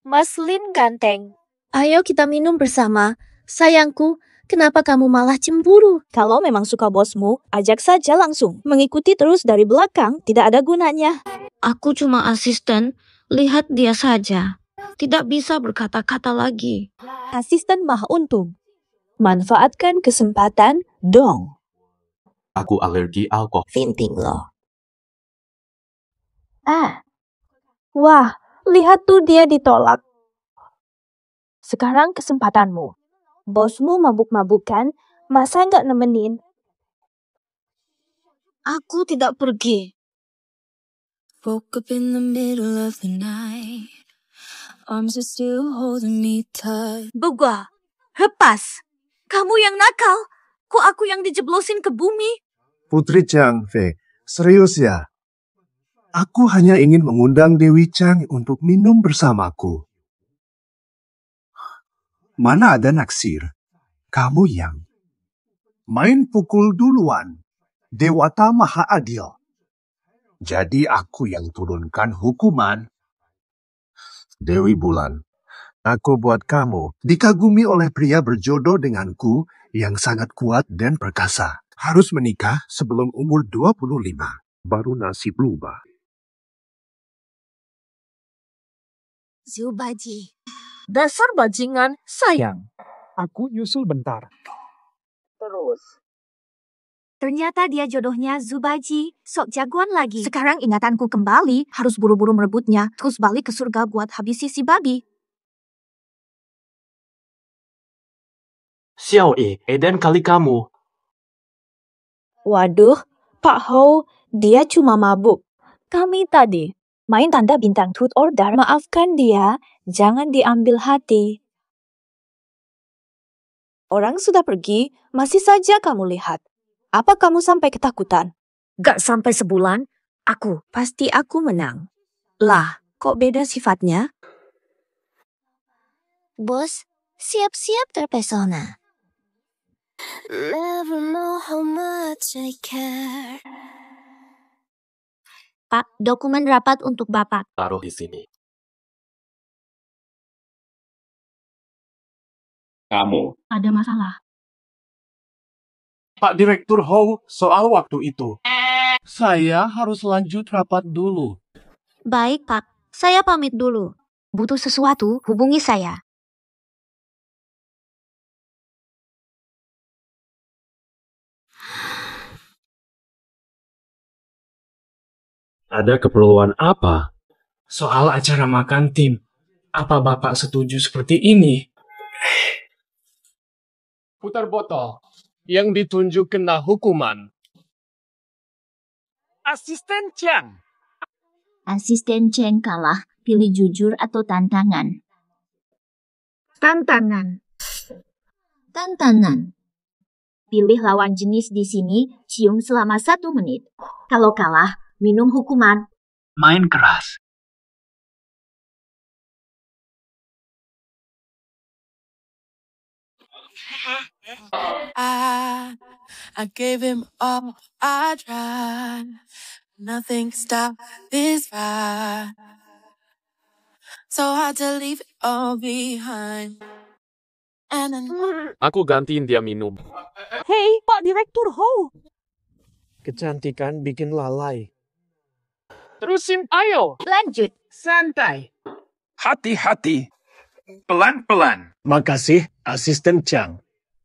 Mas Lin ganteng. Ayo kita minum bersama. Sayangku, kenapa kamu malah cemburu? Kalau memang suka bosmu, ajak saja langsung. Mengikuti terus dari belakang tidak ada gunanya. Aku cuma asisten, lihat dia saja. Tidak bisa berkata-kata lagi. Asisten mah untung. Manfaatkan kesempatan dong. Aku alergi alkohol. Vinting loh. Wah, lihat tuh dia ditolak. Sekarang kesempatanmu. Bosmu mabuk-mabukan, masa nggak nemenin? Aku tidak pergi. Woke up in the middle of the night. Arms are still holding me tight. Buga, lepas. Kamu yang nakal. Kok aku yang dijeblosin ke bumi? Putri Chang Fei, serius ya? Aku hanya ingin mengundang Dewi Chang untuk minum bersamaku. Mana ada naksir? Kamu yang main pukul duluan. Dewata Maha Adil. Jadi aku yang turunkan hukuman. Dewi Bulan, aku buat kamu dikagumi oleh pria berjodoh denganku yang sangat kuat dan perkasa. Harus menikah sebelum umur 25. Baru nasib berubah. Zubaji. Dasar bajingan, sayang. Aku nyusul bentar. Terus. Ternyata dia jodohnya Zubaji, sok jagoan lagi. Sekarang ingatanku kembali, harus buru-buru merebutnya, terus balik ke surga buat habisi si babi. Xiao Eden kali kamu. Waduh, Pak Hou, dia cuma mabuk. Kami tadi main tanda bintang truth or dare. Maafkan dia, jangan diambil hati. Orang sudah pergi, masih saja kamu lihat. Apa kamu sampai ketakutan? Gak sampai sebulan, pasti aku menang. Lah, kok beda sifatnya? Bos, siap-siap terpesona. Never know how much I care. Pak, dokumen rapat untuk Bapak. Taruh di sini. Kamu. Ada masalah. Pak Direktur Hou, soal waktu itu. Saya harus lanjut rapat dulu. Baik, Pak. Saya pamit dulu. Butuh sesuatu, hubungi saya. Ada keperluan apa? Soal acara makan tim. Apa Bapak setuju seperti ini? Putar botol. Yang ditunjuk kena hukuman. Asisten Chang. Asisten Cheng kalah, pilih jujur atau tantangan. Tantangan. Tantangan. Pilih lawan jenis di sini, cium selama 1 menit. Kalau kalah, minum hukuman. Main keras. I gave him all I tried. Nothing stopped this ride. So hard to leave it all behind. And Aku gantiin dia minum. Hei, Pak Direktur Hou. Kecantikan bikin lalai. Terusin, ayo. Lanjut. Santai. Hati-hati. Pelan-pelan. Makasih, Asisten Chang.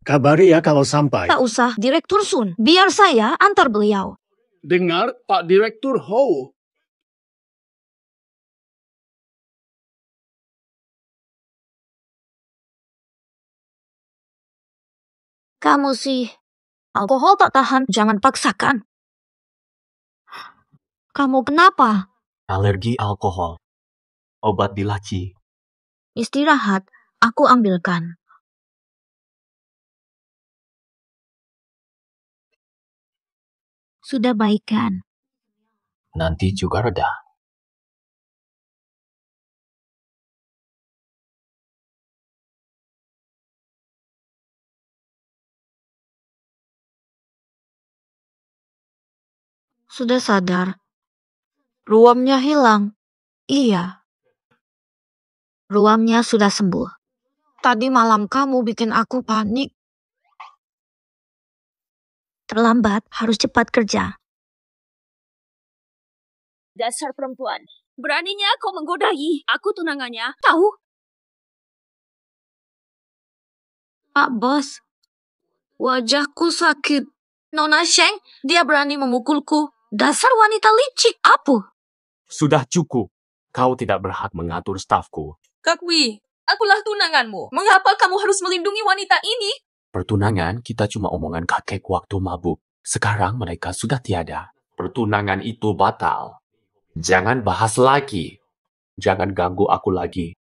Kabari ya kalau sampai. Tak usah, Direktur Sun. Biar saya antar beliau. Dengar, Pak Direktur Hou. Kamu sih. Alkohol tak tahan, jangan paksakan. Kamu kenapa? Alergi alkohol. Obat di laci. Istirahat, aku ambilkan. Sudah baik kan? Nanti juga reda. Sudah sadar. Ruamnya hilang. Iya. Ruamnya sudah sembuh. Tadi malam kamu bikin aku panik. Terlambat, harus cepat kerja. Dasar perempuan. Beraninya kau menggodai aku tunangannya. Tahu? Pak Bos, wajahku sakit. Nona Sheng, dia berani memukulku. Dasar wanita licik, apa? Sudah cukup. Kau tidak berhak mengatur stafku. Kakwi, akulah tunanganmu. Mengapa kamu harus melindungi wanita ini? Pertunangan kita cuma omongan kakek waktu mabuk. Sekarang mereka sudah tiada. Pertunangan itu batal. Jangan bahas lagi. Jangan ganggu aku lagi.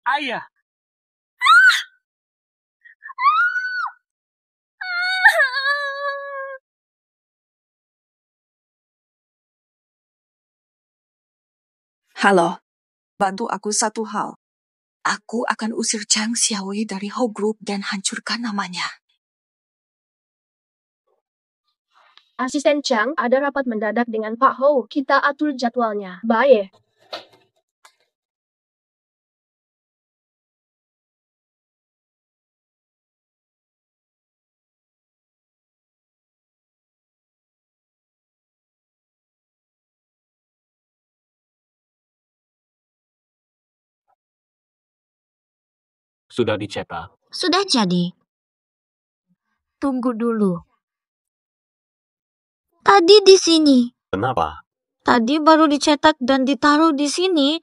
Ayah, Halo, bantu aku satu hal. Aku akan usir Chang Xiaowei dari Ho Group dan hancurkan namanya. Asisten Chang, ada rapat mendadak dengan Pak Ho. Kita atur jadwalnya. Baik. Sudah dicetak. Sudah jadi. Tunggu dulu. Tadi di sini. Kenapa? Tadi baru dicetak dan ditaruh di sini.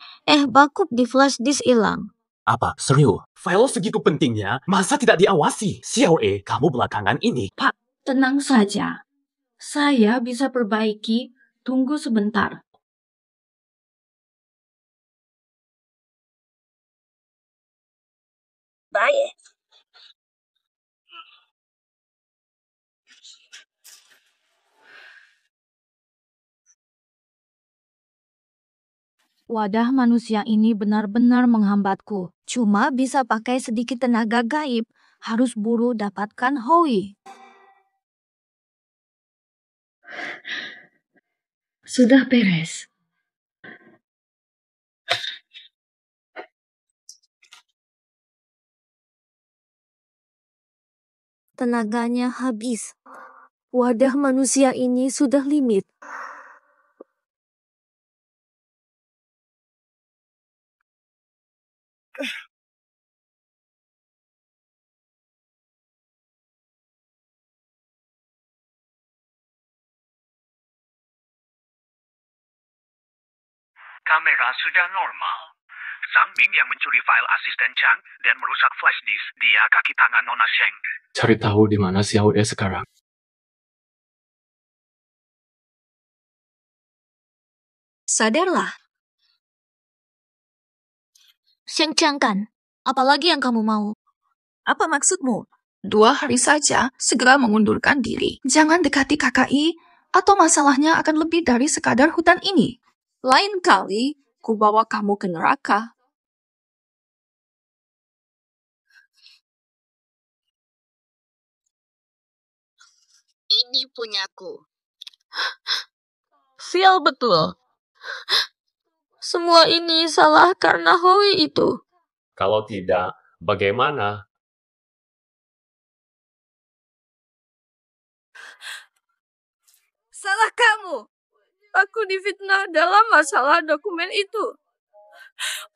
Backup di flash disk hilang. Apa? Serius? File segitu pentingnya, masa tidak diawasi? Xiao E, kamu belakangan ini. Pak, tenang saja. Saya bisa perbaiki. Tunggu sebentar. Baik. Wadah manusia ini benar-benar menghambatku. Cuma bisa pakai sedikit tenaga gaib. Harus buru dapatkan Hoi. Sudah beres. Tenaganya habis. Wadah manusia ini sudah limit. Kamera sudah normal. Sang Ming yang mencuri file asisten Chang dan merusak flash disk, dia kaki tangan Nona Sheng. Cari tahu di mana Xiao E sekarang. Sadarlah. Sheng Chang kan? Apalagi yang kamu mau? Apa maksudmu? 2 hari saja, segera mengundurkan diri. Jangan dekati KKI, atau masalahnya akan lebih dari sekadar hutan ini. Lain kali, ku bawa kamu ke neraka. Ini punyaku. Sial betul. Semua ini salah karena Hoi itu. Kalau tidak, bagaimana? Salah kamu. Aku difitnah dalam masalah dokumen itu.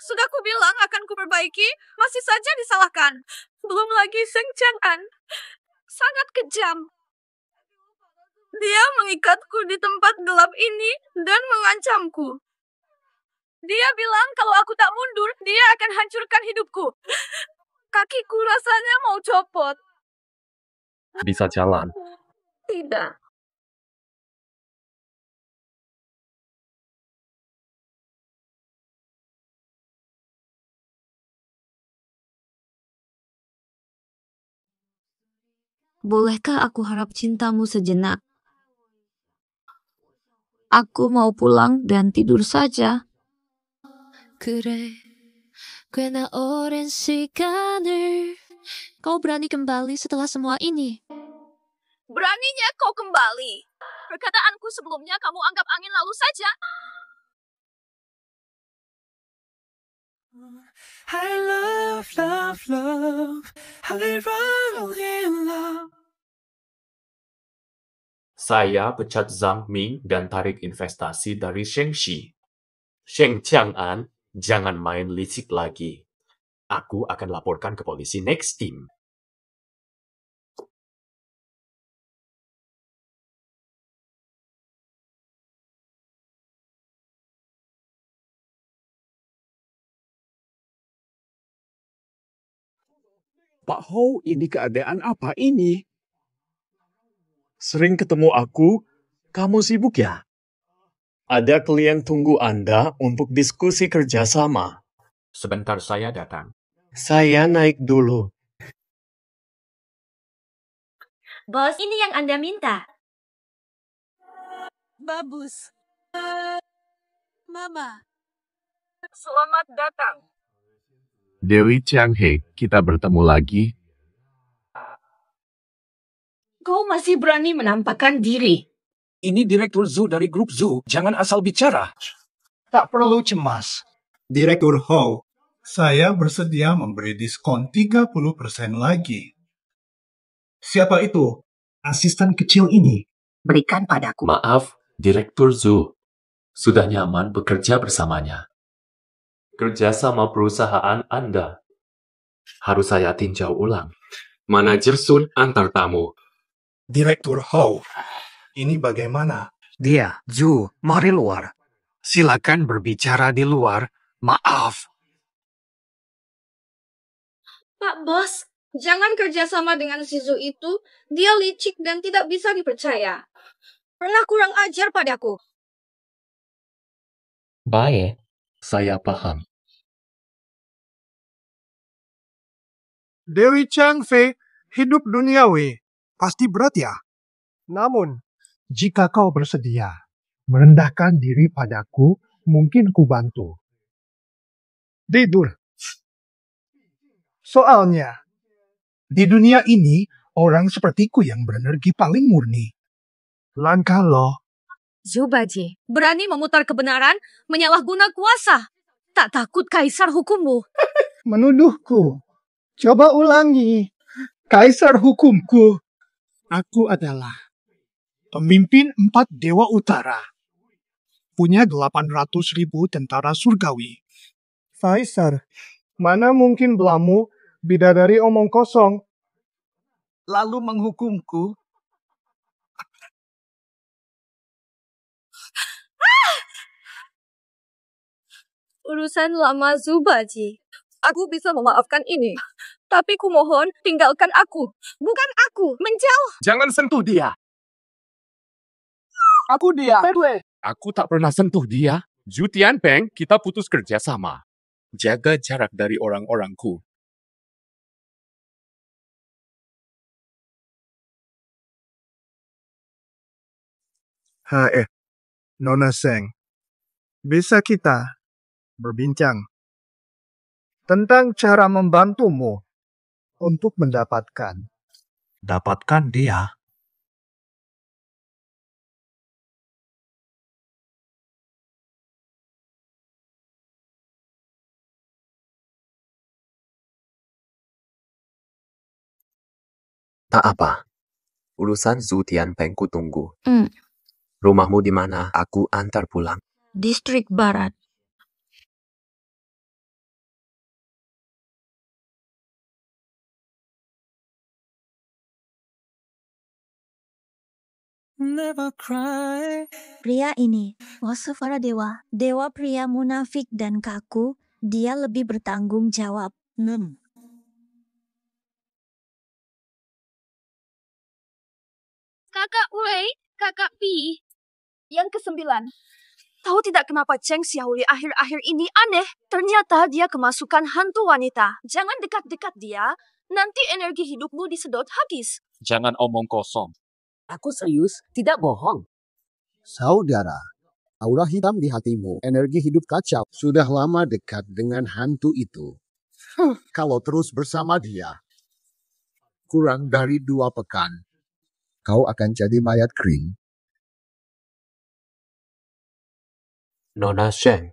Sudah ku bilang akan ku perbaiki, masih saja disalahkan. Belum lagi Seng Chang'an. Sangat kejam. Dia mengikatku di tempat gelap ini dan mengancamku. Dia bilang kalau aku tak mundur, dia akan hancurkan hidupku. Kakiku rasanya mau copot. Bisa jalan. Tidak. Bolehkah aku harap cintamu sejenak? Aku mau pulang dan tidur saja. 그래 꽤나 오랜 시간을. Kau berani kembali setelah semua ini. Beraninya kau kembali. Perkataanku sebelumnya kamu anggap angin lalu saja. I love, love, love. I run in love. Saya pecat Zhang Ming dan tarik investasi dari Sheng Shi. Sheng Chang'an, jangan main licik lagi. Aku akan laporkan ke polisi next team. Pak Hou, ini keadaan apa ini? Sering ketemu aku, kamu sibuk ya? Ada klien tunggu Anda untuk diskusi kerjasama. Sebentar saya datang. Saya naik dulu. Bos, ini yang Anda minta. Bagus. Mama. Selamat datang. Dewi Changhe, kita bertemu lagi. Kau masih berani menampakkan diri. Ini Direktur Zhu dari grup Zhu. Jangan asal bicara. Tak perlu cemas. Direktur Hou, saya bersedia memberi diskon 30% lagi. Siapa itu? Asisten kecil ini. Berikan padaku. Maaf, Direktur Zhu. Sudah nyaman bekerja bersamanya. Kerja sama perusahaan Anda. Harus saya tinjau ulang. Manajer Sun antar tamu. Direktur Hou, ini bagaimana? Dia, Zhu, mari luar. Silakan berbicara di luar. Maaf. Pak Bos, jangan kerjasama dengan si Zhu itu. Dia licik dan tidak bisa dipercaya. Pernah kurang ajar padaku. Baik, saya paham. Dewi Changfei, hidup duniawi. Pasti berat ya? Namun, jika kau bersedia merendahkan diri padaku, mungkin ku bantu. Tidur. Soalnya, di dunia ini, orang sepertiku yang berenergi paling murni. Langkah lo. Zubaji, berani memutar kebenaran, menyalahguna kuasa. Tak takut kaisar hukummu. Menuduhku. Coba ulangi. Kaisar hukumku. Aku adalah pemimpin 4 Dewa Utara. Punya 800.000 tentara surgawi. Kaisar, mana mungkin belamu bidadari omong kosong. Lalu menghukumku. Urusan lama Zubaji. Aku bisa memaafkan ini. Tapi kumohon tinggalkan aku. Bukan aku, menjauh. Jangan sentuh dia. Aku dia. Aku tak pernah sentuh dia. Zhu Tianpeng, kita putus kerjasama. Jaga jarak dari orang-orangku. Nona Seng. Bisa kita berbincang tentang cara membantumu untuk mendapatkan dia. Tak apa. Urusan Zhu Tianpeng ku tunggu. Hmm. Rumahmu di mana? Aku antar pulang. Distrik Barat. Never cry. Pria ini, Wasufara Dewa, dewa pria munafik dan kaku, dia lebih bertanggung jawab. Kakak Wei, Kakak Pi. Yang ke-9. Tahu tidak kenapa Cheng Xiaoli akhir-akhir ini aneh? Ternyata dia kemasukan hantu wanita. Jangan dekat-dekat dia, nanti energi hidupmu disedot habis. Jangan omong kosong. Aku serius, tidak bohong. Saudara, aura hitam di hatimu, energi hidup kacau, sudah lama dekat dengan hantu itu. Kalau terus bersama dia, kurang dari 2 pekan, kau akan jadi mayat kering. Nona Sheng,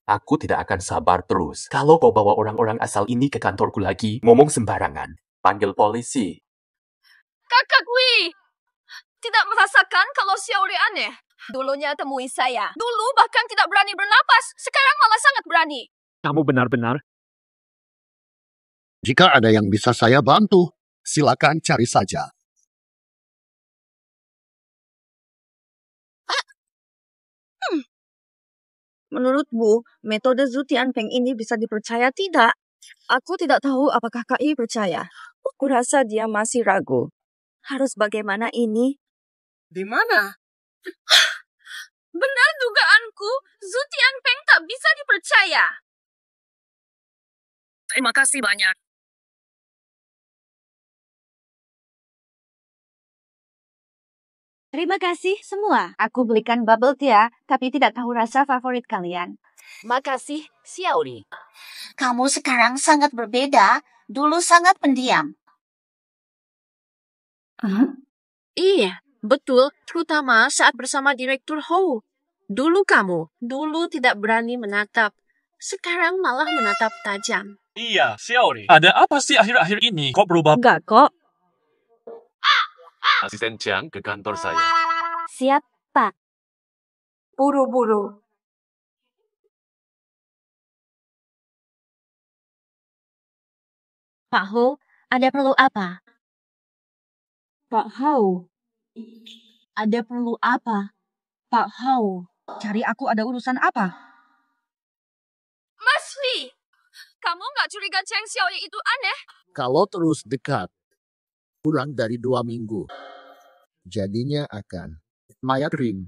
aku tidak akan sabar terus. Kalau kau bawa orang-orang asal ini ke kantorku lagi, ngomong sembarangan. Panggil polisi. Kakak Wei, tidak merasakan kalau Xiaoli aneh? Dulunya temui saya. Dulu bahkan tidak berani bernapas. Sekarang malah sangat berani. Kamu benar-benar. Jika ada yang bisa saya bantu, silakan cari saja. Menurutmu, metode Zhu Tianpeng ini bisa dipercaya tidak? Aku tidak tahu apakah KI percaya. Aku rasa dia masih ragu. Harus bagaimana ini? Di mana? Benar dugaanku, Zhu Tianpeng tak bisa dipercaya. Terima kasih banyak. Terima kasih semua. Aku belikan bubble tea, tapi tidak tahu rasa favorit kalian. Makasih, Xiaoli. Kamu sekarang sangat berbeda. Dulu sangat pendiam. Iya, betul. Terutama saat bersama Direktur Hou. Dulu tidak berani menatap. Sekarang malah menatap tajam. Iya, Xiaoli. Ada apa sih akhir-akhir ini? Kok berubah? Enggak kok. Asisten Chang ke kantor saya. Siap, Pak. Buru-buru. Pak Hou, ada perlu apa? Pak Hou, ada perlu apa? Pak Hou, cari aku ada urusan apa? Mas Li, kamu nggak curiga Cheng Xiaoli itu aneh? Kalau terus dekat, kurang dari 2 minggu, jadinya akan mayat kering.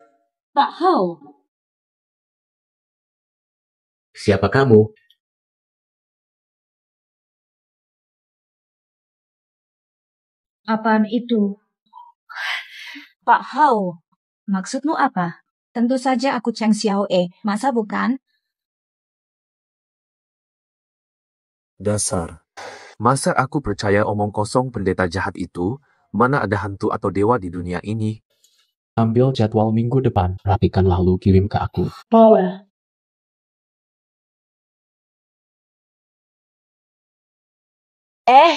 Pak Hou. Siapa kamu? Apaan itu? Pak Hou, maksudmu apa? Tentu saja aku Cheng Xiaoe, masa bukan? Dasar. Masa aku percaya omong kosong pendeta jahat itu? Mana ada hantu atau dewa di dunia ini? Ambil jadwal minggu depan, rapikan lalu kirim ke aku. Boleh.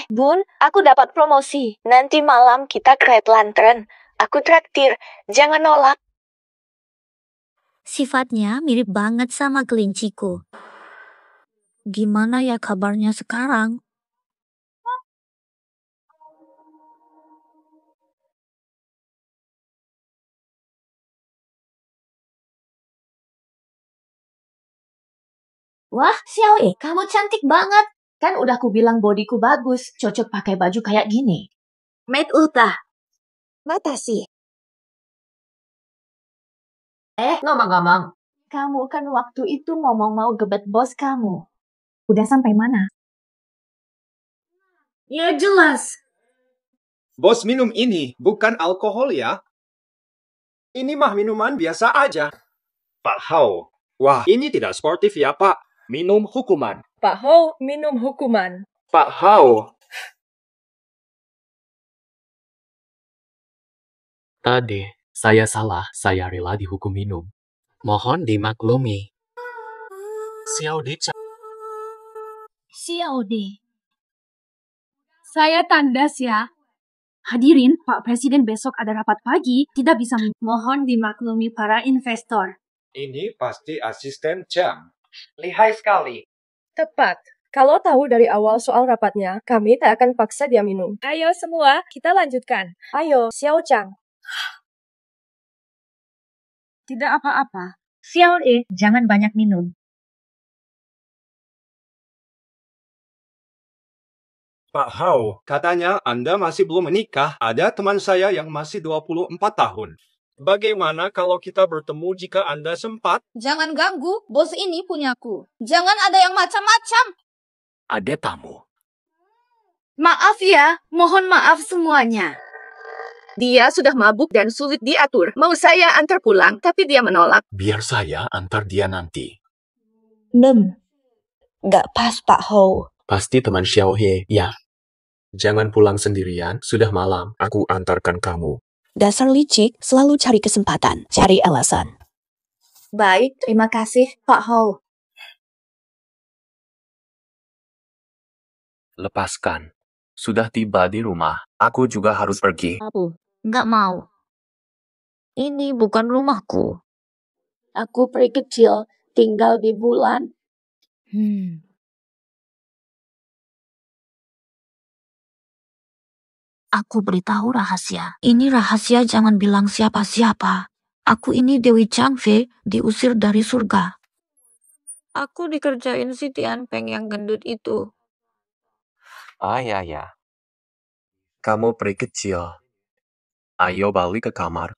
Bun, aku dapat promosi. Nanti malam kita ke Red Lantern. Aku traktir, jangan nolak. Sifatnya mirip banget sama kelinciku. Gimana ya kabarnya sekarang? Wah, Xiaoe, kamu cantik banget. Kan udah ku bilang bodiku bagus, cocok pakai baju kayak gini. Made ultah. Mata sih. Ngomong-ngomong. Kamu kan waktu itu ngomong mau gebet bos kamu. Udah sampai mana? Ya jelas. Bos minum ini bukan alkohol ya. Ini mah minuman biasa aja. Pak Hou, wah ini tidak sportif ya Pak. Minum hukuman. Pak Hou minum hukuman. Pak Hou. Tadi, saya salah. Saya rela dihukum minum. Mohon dimaklumi. Xiaode. Saya tandas ya. Hadirin, Pak Presiden besok ada rapat pagi, tidak bisa mohon dimaklumi para investor. Ini pasti asisten Chang. Lihai sekali. Tepat. Kalau tahu dari awal soal rapatnya, kami tak akan paksa dia minum. Ayo semua, kita lanjutkan. Ayo, Xiao Chang. Tidak apa-apa. Xiaode, jangan banyak minum. Pak Hou, katanya Anda masih belum menikah. Ada teman saya yang masih 24 tahun. Bagaimana kalau kita bertemu jika Anda sempat? Jangan ganggu, bos ini punyaku. Jangan ada yang macam-macam. Ada tamu. Maaf ya, mohon maaf semuanya. Dia sudah mabuk dan sulit diatur. Mau saya antar pulang, tapi dia menolak. Biar saya antar dia nanti. Nggak pas Pak Hou. Pasti teman Xiaohe, ya. Jangan pulang sendirian, sudah malam. Aku antarkan kamu. Dasar licik selalu cari kesempatan, cari alasan. Baik, terima kasih, Pak Hou. Lepaskan. Sudah tiba di rumah. Aku juga harus pergi. Aku nggak mau. Ini bukan rumahku. Aku peri kecil, tinggal di bulan. Aku beritahu rahasia. Ini rahasia, jangan bilang siapa-siapa. Aku ini Dewi Changfei, diusir dari surga. Aku dikerjain si Tian Peng yang gendut itu. Ya. Kamu peri kecil. Ayo balik ke kamar.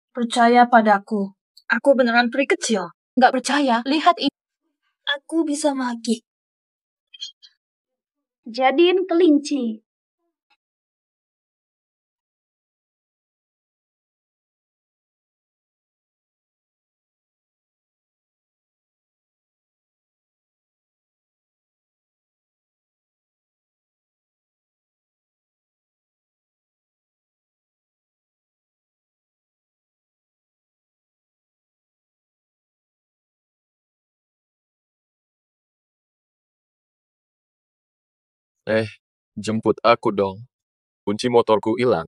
Percaya padaku. Aku beneran peri kecil. Nggak percaya? Lihat ini. Aku bisa magi. Jadiin kelinci. Jemput aku dong. Kunci motorku hilang.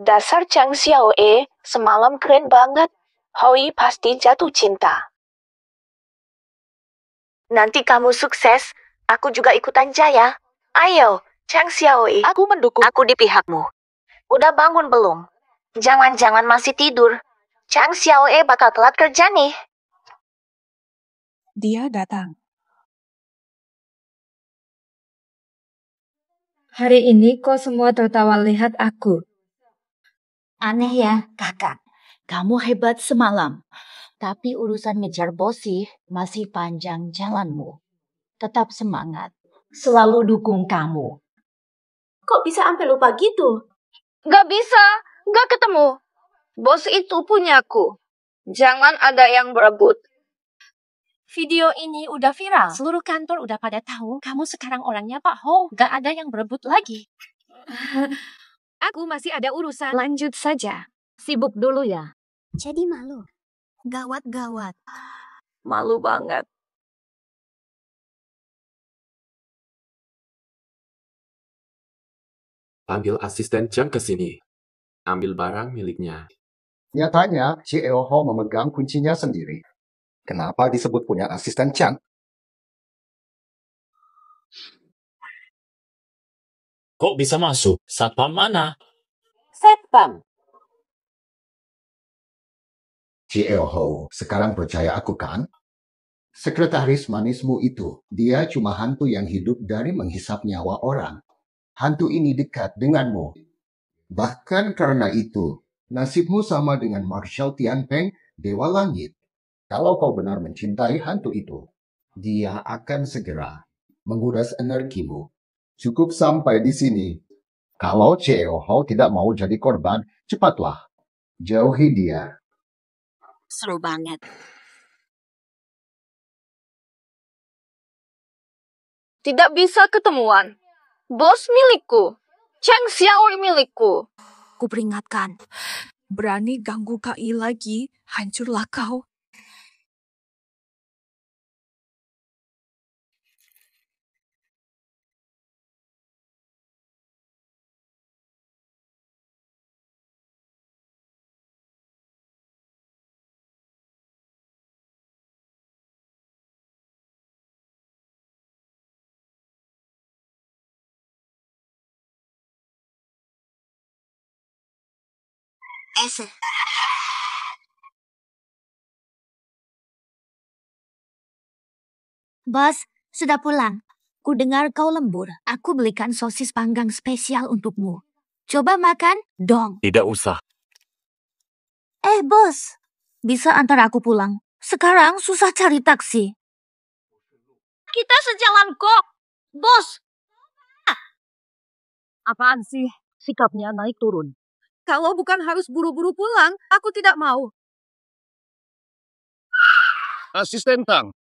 Dasar Chang Xiaoe, semalam keren banget. Hoi pasti jatuh cinta. Nanti kamu sukses, aku juga ikutan jaya. Ayo, Chang Xiaoe, aku mendukung. Aku di pihakmu. Udah bangun belum? Jangan-jangan masih tidur. Chang Xiaoe bakal telat kerja nih. Dia datang. Hari ini kok semua tertawa lihat aku. Aneh ya, kakak. Kamu hebat semalam. Tapi urusan ngejar bos sih masih panjang jalanmu. Tetap semangat. Selalu dukung kamu. Kok bisa sampai lupa gitu? Gak bisa, gak ketemu. Bos itu punyaku. Jangan ada yang berebut. Video ini udah viral. Seluruh kantor udah pada tahu kamu sekarang orangnya Pak Hou. Gak ada yang berebut lagi. Aku masih ada urusan. Lanjut saja. Sibuk dulu ya. Jadi malu. Gawat-gawat. Malu banget. Panggil asisten Chang ke sini. Ambil barang miliknya. Nyatanya, si Eoho memegang kuncinya sendiri. Kenapa disebut punya asisten Chang? Kok bisa masuk? Satpam mana? Satpam. Si Eoho, sekarang percaya aku kan? Sekretaris manismu itu, dia cuma hantu yang hidup dari menghisap nyawa orang. Hantu ini dekat denganmu. Bahkan karena itu, nasibmu sama dengan Marshal Tianpeng, Dewa Langit. Kalau kau benar mencintai hantu itu, dia akan segera menguras energimu. Cukup sampai di sini. Kalau Cheoho tidak mau jadi korban, cepatlah. Jauhi dia. Seru banget. Tidak bisa ketemuan. Bos milikku. Chang Xiaoe milikku. Ku peringatkan. Berani ganggu KI lagi, hancurlah kau. Bos, sudah pulang. Ku dengar kau lembur. Aku belikan sosis panggang spesial untukmu. Coba makan dong. Tidak usah. Bos. Bisa antar aku pulang. Sekarang susah cari taksi. Kita sejalan kok. Bos. Apaan sih? Sikapnya naik turun. Kalau bukan harus buru-buru pulang, aku tidak mau. Asisten Tang,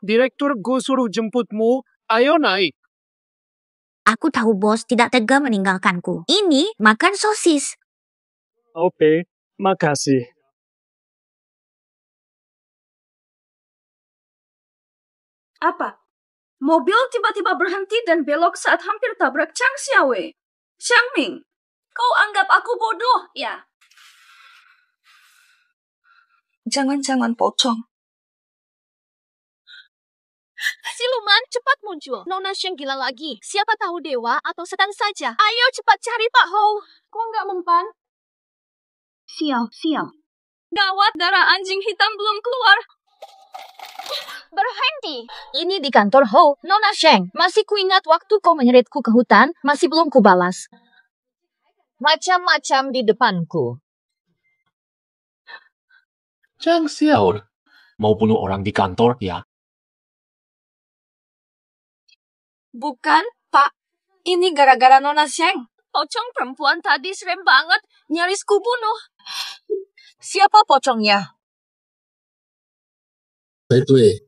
Direktur Go suruh jemputmu. Ayo naik. Aku tahu bos tidak tega meninggalkanku. Ini makan sosis. Oke, makasih. Apa? Mobil tiba-tiba berhenti dan belok saat hampir tabrak Chang Xiaowei. Xiang Ming, kau anggap aku bodoh, ya? Jangan-jangan pocong. Siluman, cepat muncul. Nona Sheng gila lagi. Siapa tahu dewa atau setan saja. Ayo cepat cari Pak Hou. Kok nggak mempan? Sial. Gawat, darah anjing hitam belum keluar. Berhenti. Ini di kantor Hou, Nona Sheng. Masih kuingat waktu kau menyeretku ke hutan, masih belum kubalas. Macam-macam di depanku. Chang Xiao, mau bunuh orang di kantor ya? Bukan, Pak. Ini gara-gara Nona Sheng. Pocong perempuan tadi serem banget, nyaris kubunuh. Siapa pocongnya? Betwe.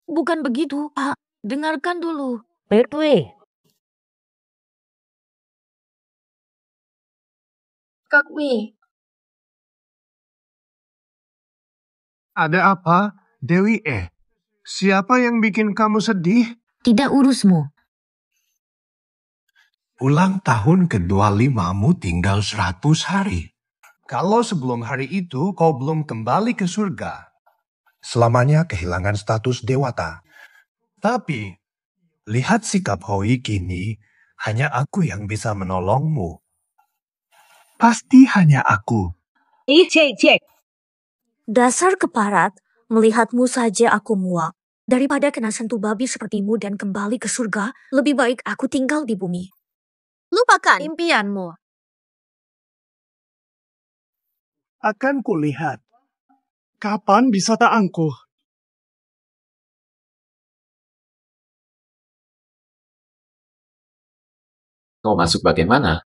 Bukan begitu, Pak. Dengarkan dulu. Betwe. Kak Wei. Ada apa, Dewi? Siapa yang bikin kamu sedih? Tidak urusmu. Ulang tahun ke-25-mu tinggal 100 hari. Kalau sebelum hari itu kau belum kembali ke surga, selamanya kehilangan status dewata. Tapi, lihat sikap Hoi kini, hanya aku yang bisa menolongmu. Pasti hanya aku. Cek. Dasar keparat, melihatmu saja aku muak. Daripada kena sentuh babi sepertimu dan kembali ke surga, lebih baik aku tinggal di bumi. Lupakan impianmu. Akan kulihat. Kapan bisa tak angkuh? Kau masuk bagaimana?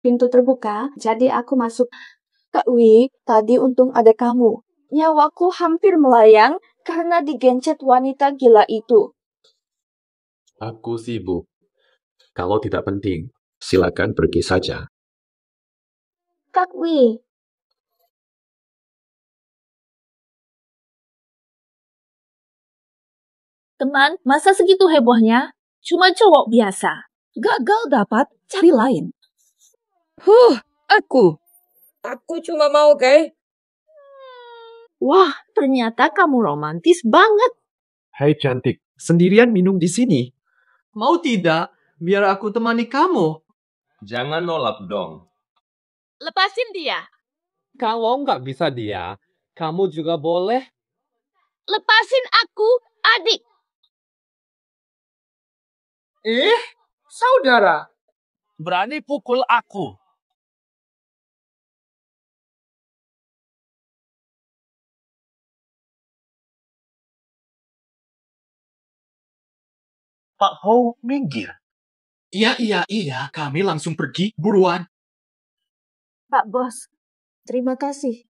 Pintu terbuka, jadi aku masuk. Kak Wi, tadi untung ada kamu. Nyawaku hampir melayang karena digencet wanita gila itu. Aku sibuk. Kalau tidak penting, silakan pergi saja. Kak Wi. Teman, masa segitu hebohnya? Cuma cowok biasa. Gagal dapat, cari lain. Aku. Aku cuma mau, Kay. Wah, ternyata kamu romantis banget. Hai cantik, sendirian minum di sini? Mau tidak? Biar aku temani kamu. Jangan nolak dong. Lepasin dia. Kalau nggak bisa dia, kamu juga boleh. Lepasin aku, adik. Saudara. Berani pukul aku. Pak Hou minggir. Iya, kami langsung pergi, buruan. Pak Bos, terima kasih.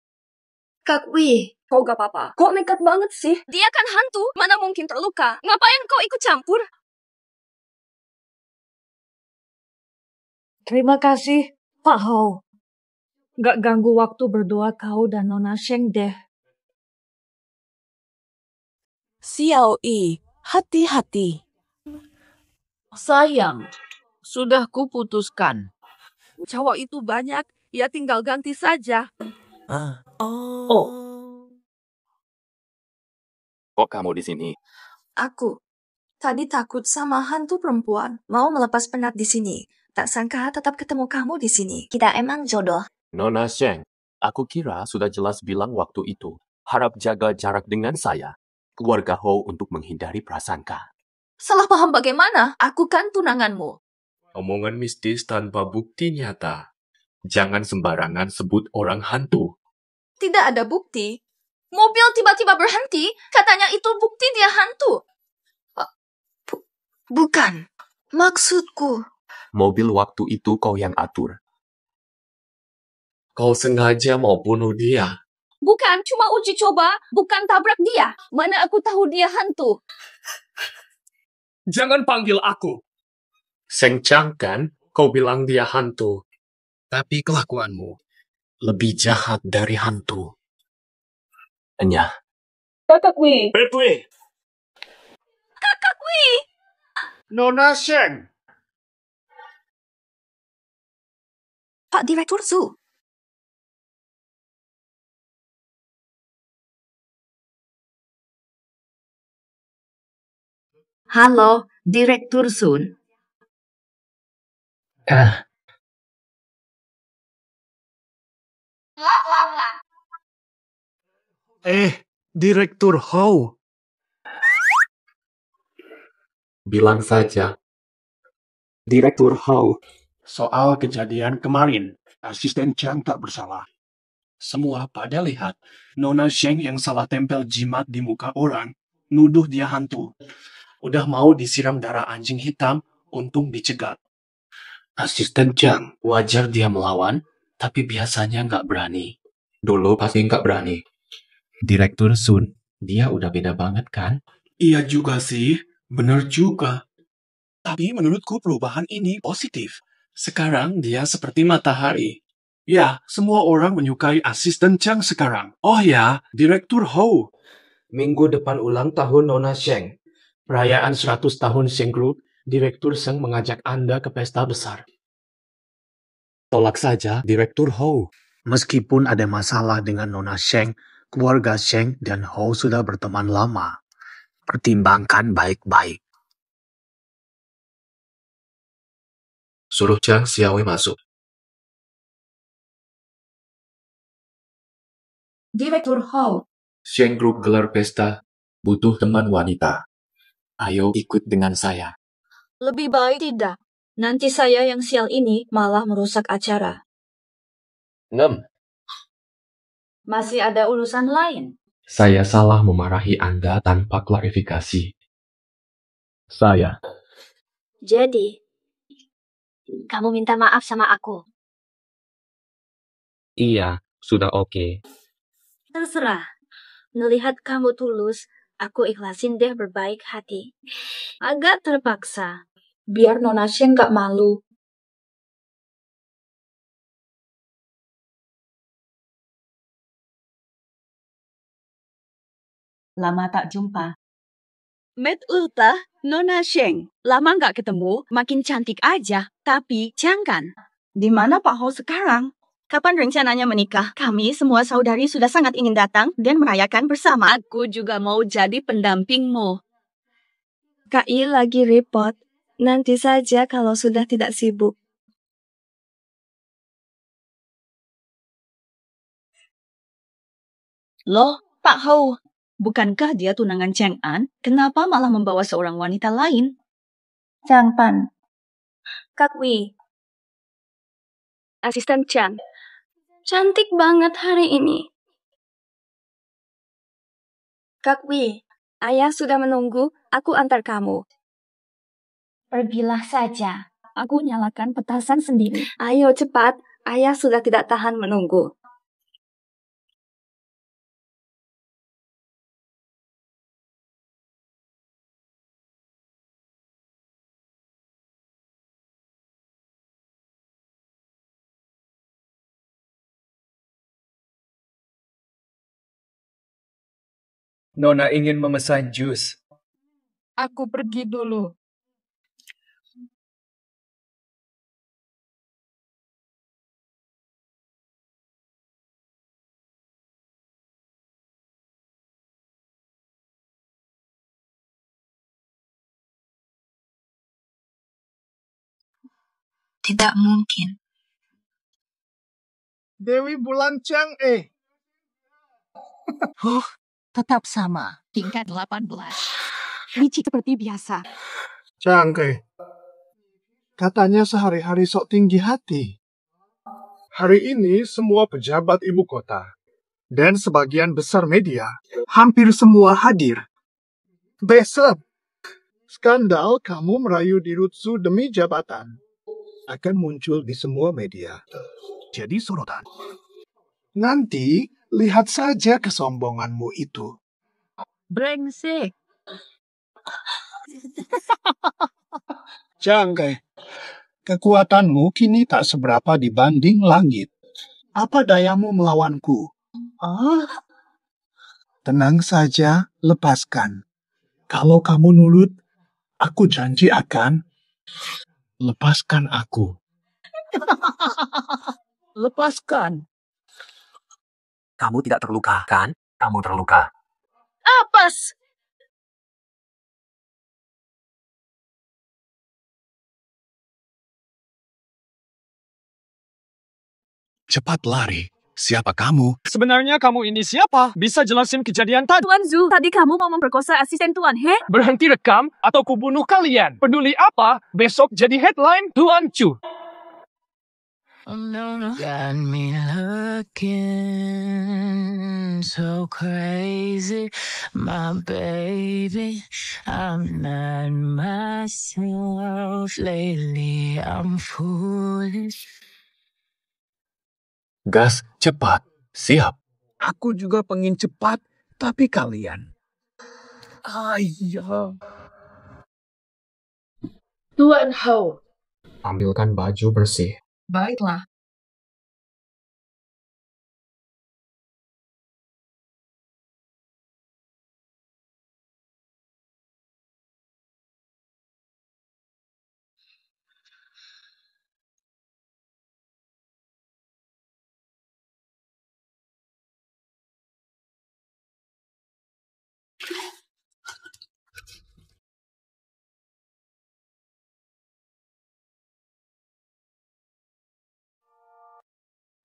Kak Wi, kau gak apa-apa. Kok nekat banget sih? Dia kan hantu, mana mungkin terluka. Ngapain kau ikut campur? Terima kasih, Pak Hou. Gak ganggu waktu berdoa kau dan Nona Sheng deh. Xiao Yi, hati-hati. Sayang, sudah kuputuskan. Cowok itu banyak, ya tinggal ganti saja. Kok kamu di sini? Aku. Tadi takut sama hantu perempuan. Mau melepas penat di sini. Tak sangka tetap ketemu kamu di sini. Kita emang jodoh. Nona Sheng, aku kira sudah jelas bilang waktu itu. Harap jaga jarak dengan saya. Keluarga Hou untuk menghindari prasangka. Salah paham bagaimana? Aku kan tunanganmu. Omongan mistis tanpa bukti nyata. Jangan sembarangan sebut orang hantu. Tidak ada bukti. Mobil tiba-tiba berhenti, katanya itu bukti dia hantu. Bukan. Maksudku. Mobil waktu itu kau yang atur. Kau sengaja mau bunuh dia. Bukan, cuma uji coba, bukan tabrak dia. Mana aku tahu dia hantu. Jangan panggil aku. Seng Chang kan, kau bilang dia hantu. Tapi kelakuanmu lebih jahat dari hantu. Enya. Kakak Wei. Betwe. Kakak Wei. Nona Sheng. Pak Direktur Zu. Halo, Direktur Sun. Direktur Hou. Bilang saja. Direktur Hou. Soal kejadian kemarin, asisten Chang tak bersalah. Semua pada lihat Nona Sheng yang salah tempel jimat di muka orang, nuduh dia hantu. Udah mau disiram darah anjing hitam, untung dicegat. Asisten Chang, wajar dia melawan, tapi biasanya nggak berani. Dulu pasti nggak berani. Direktur Sun, dia udah beda banget kan? Iya juga sih, bener juga. Tapi menurutku perubahan ini positif. Sekarang dia seperti matahari. Ya, semua orang menyukai asisten Chang sekarang. Oh ya, Direktur Hou. Minggu depan ulang tahun Nona Sheng. Perayaan 100 tahun Sheng Group, Direktur Sheng mengajak Anda ke pesta besar. Tolak saja, Direktur Hou. Meskipun ada masalah dengan Nona Sheng, keluarga Sheng dan Hou sudah berteman lama. Pertimbangkan baik-baik. Suruh Chang Xiaowei masuk. Direktur Hou. Sheng Group gelar pesta, butuh teman wanita. Ayo ikut dengan saya. Lebih baik tidak. Nanti saya yang sial ini malah merusak acara. 6. Masih ada urusan lain. Saya salah memarahi Anda tanpa klarifikasi. Saya. Jadi, kamu minta maaf sama aku. Iya, sudah oke. Terserah. Melihat kamu tulus, aku ikhlasin deh berbaik hati. Agak terpaksa. Biar Nona Sheng gak malu. Lama tak jumpa. Met Ulta, Nona Sheng. Lama nggak ketemu, makin cantik aja. Tapi jangan. Di mana Pak Hou sekarang? Kapan rencananya menikah? Kami semua saudari sudah sangat ingin datang dan merayakan bersama. Aku juga mau jadi pendampingmu. Kak I lagi repot. Nanti saja kalau sudah tidak sibuk. Loh, Pak Hou. Bukankah dia tunangan Cheng An? Kenapa malah membawa seorang wanita lain? Chang Pan. Kak Wei. Asisten Chang. Cantik banget hari ini. Kak Wei, ayah sudah menunggu, aku antar kamu. Pergilah saja. Aku nyalakan petasan sendiri. Ayo cepat, ayah sudah tidak tahan menunggu. Nona ingin memesan jus. Aku pergi dulu. Tidak mungkin. Dewi Bulan Chang Tetap sama. Tingkat 18. Licik seperti biasa. Chang Katanya sehari-hari sok tinggi hati. Hari ini semua pejabat ibu kota dan sebagian besar media, hampir semua hadir. Besok, skandal kamu merayu Dirutsu demi jabatan akan muncul di semua media. Jadi sorotan. Nanti, lihat saja kesombonganmu itu. Brengsek. Jangkai, kekuatanmu kini tak seberapa dibanding langit. Apa dayamu melawanku? Tenang saja, lepaskan. Kalau kamu nurut, aku janji akan lepaskan aku. Lepaskan. Kamu tidak terluka, kan? Kamu terluka. Apes! Cepat lari. Siapa kamu? Sebenarnya kamu ini siapa? Bisa jelasin kejadian tadi? Tuan Zhu, tadi kamu mau memperkosa asisten Tuan He? Berhenti rekam atau kubunuh kalian. Peduli apa? Besok jadi headline Tuan Chu. Got me looking so crazy, my baby. I'm not myself lately. I'm foolish. Gas, cepat. Siap. Aku juga pengen cepat, tapi kalian. Ayah. Tuan Hao. Ambilkan baju bersih. Baiklah.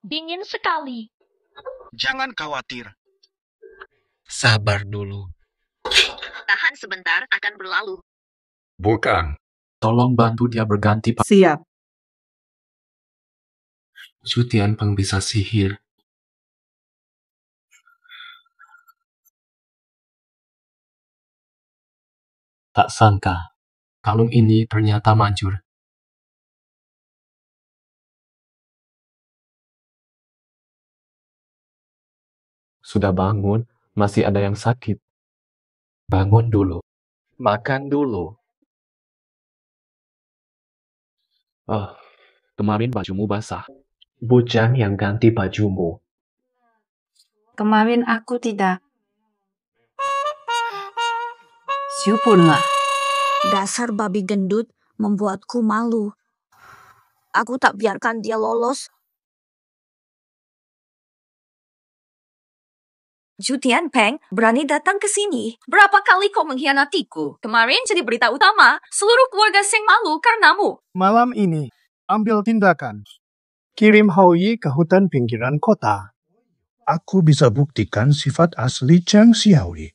Dingin sekali. Jangan khawatir. Sabar dulu. Tahan sebentar, akan berlalu. Bukan. Tolong bantu dia berganti pakaian. Siap. Zhu Tianpeng bisa sihir. Tak sangka, kalung ini ternyata manjur. Sudah bangun, masih ada yang sakit. Bangun dulu. Makan dulu. Kemarin bajumu basah. Bujang yang ganti bajumu. Kemarin aku tidak. Syukurlah. Dasar babi gendut membuatku malu. Aku tak biarkan dia lolos. Zhu Tianpeng berani datang ke sini. Berapa kali kau mengkhianatiku? Kemarin jadi berita utama. Seluruh keluarga Seng malu karenamu. Malam ini, ambil tindakan. Kirim Hao Yi ke hutan pinggiran kota. Aku bisa buktikan sifat asli Chang Xiaoyi.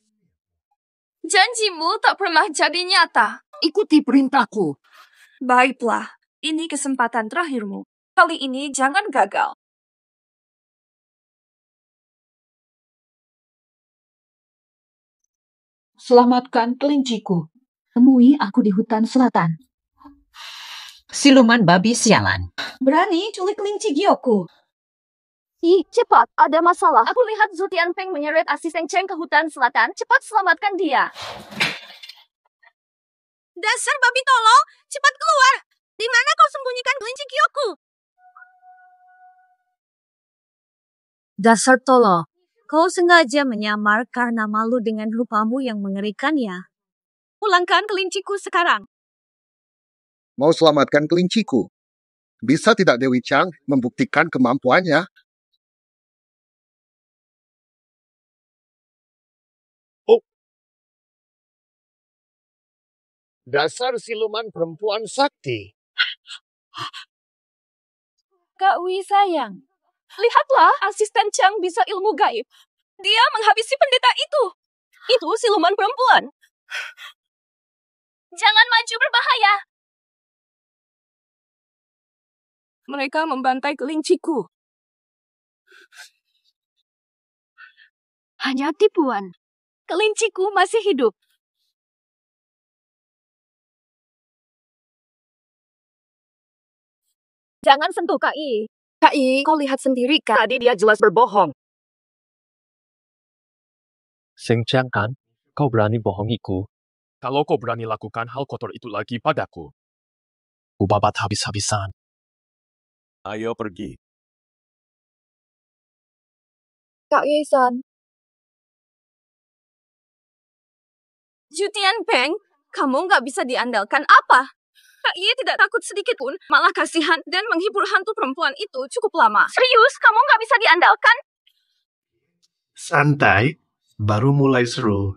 Janjimu tak pernah jadi nyata. Ikuti perintahku. Baiklah, ini kesempatan terakhirmu. Kali ini jangan gagal. Selamatkan kelinciku. Temui aku di hutan selatan. Siluman babi sialan. Berani culik kelinci Gioku. Ih, cepat, ada masalah. Aku lihat Zhu Tianpeng menyeret asisten Cheng ke hutan selatan. Cepat selamatkan dia. Dasar babi tolol, cepat keluar. Di mana kau sembunyikan kelinci Gioku? Dasar tolol. Kau sengaja menyamar karena malu dengan rupamu yang mengerikan ya. Pulangkan kelinciku sekarang. Mau selamatkan kelinciku. Bisa tidak Dewi Chang membuktikan kemampuannya? Dasar siluman perempuan sakti. Kak Wi sayang. Lihatlah, asisten Chang bisa ilmu gaib. Dia menghabisi pendeta itu. Itu siluman perempuan. Jangan maju berbahaya. Mereka membantai kelinciku. Hanya tipuan. Kelinciku masih hidup. Jangan sentuh Kak I, kau lihat sendiri kan? Tadi dia jelas berbohong. Seng Chang kan? Kau berani bohongiku? Kalau kau berani lakukan hal kotor itu lagi padaku, ku babat habis-habisan. Ayo pergi. Kak Ye-san. Zhu Tianpeng, kamu nggak bisa diandalkan apa? Kak Ye tidak takut sedikit pun, malah kasihan dan menghibur hantu perempuan itu cukup lama. Serius, kamu nggak bisa diandalkan? Santai, baru mulai seru.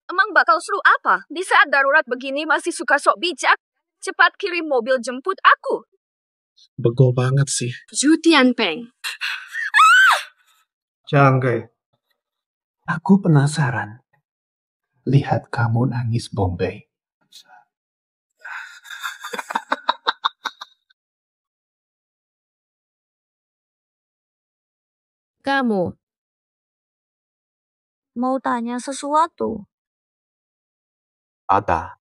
Emang bakal seru apa? Di saat darurat begini masih suka sok bijak? Cepat kirim mobil jemput aku. Bego banget sih. Zhu Tianpeng. Janggai. Aku penasaran. Lihat kamu nangis Bombay. Kamu mau tanya sesuatu? Ada.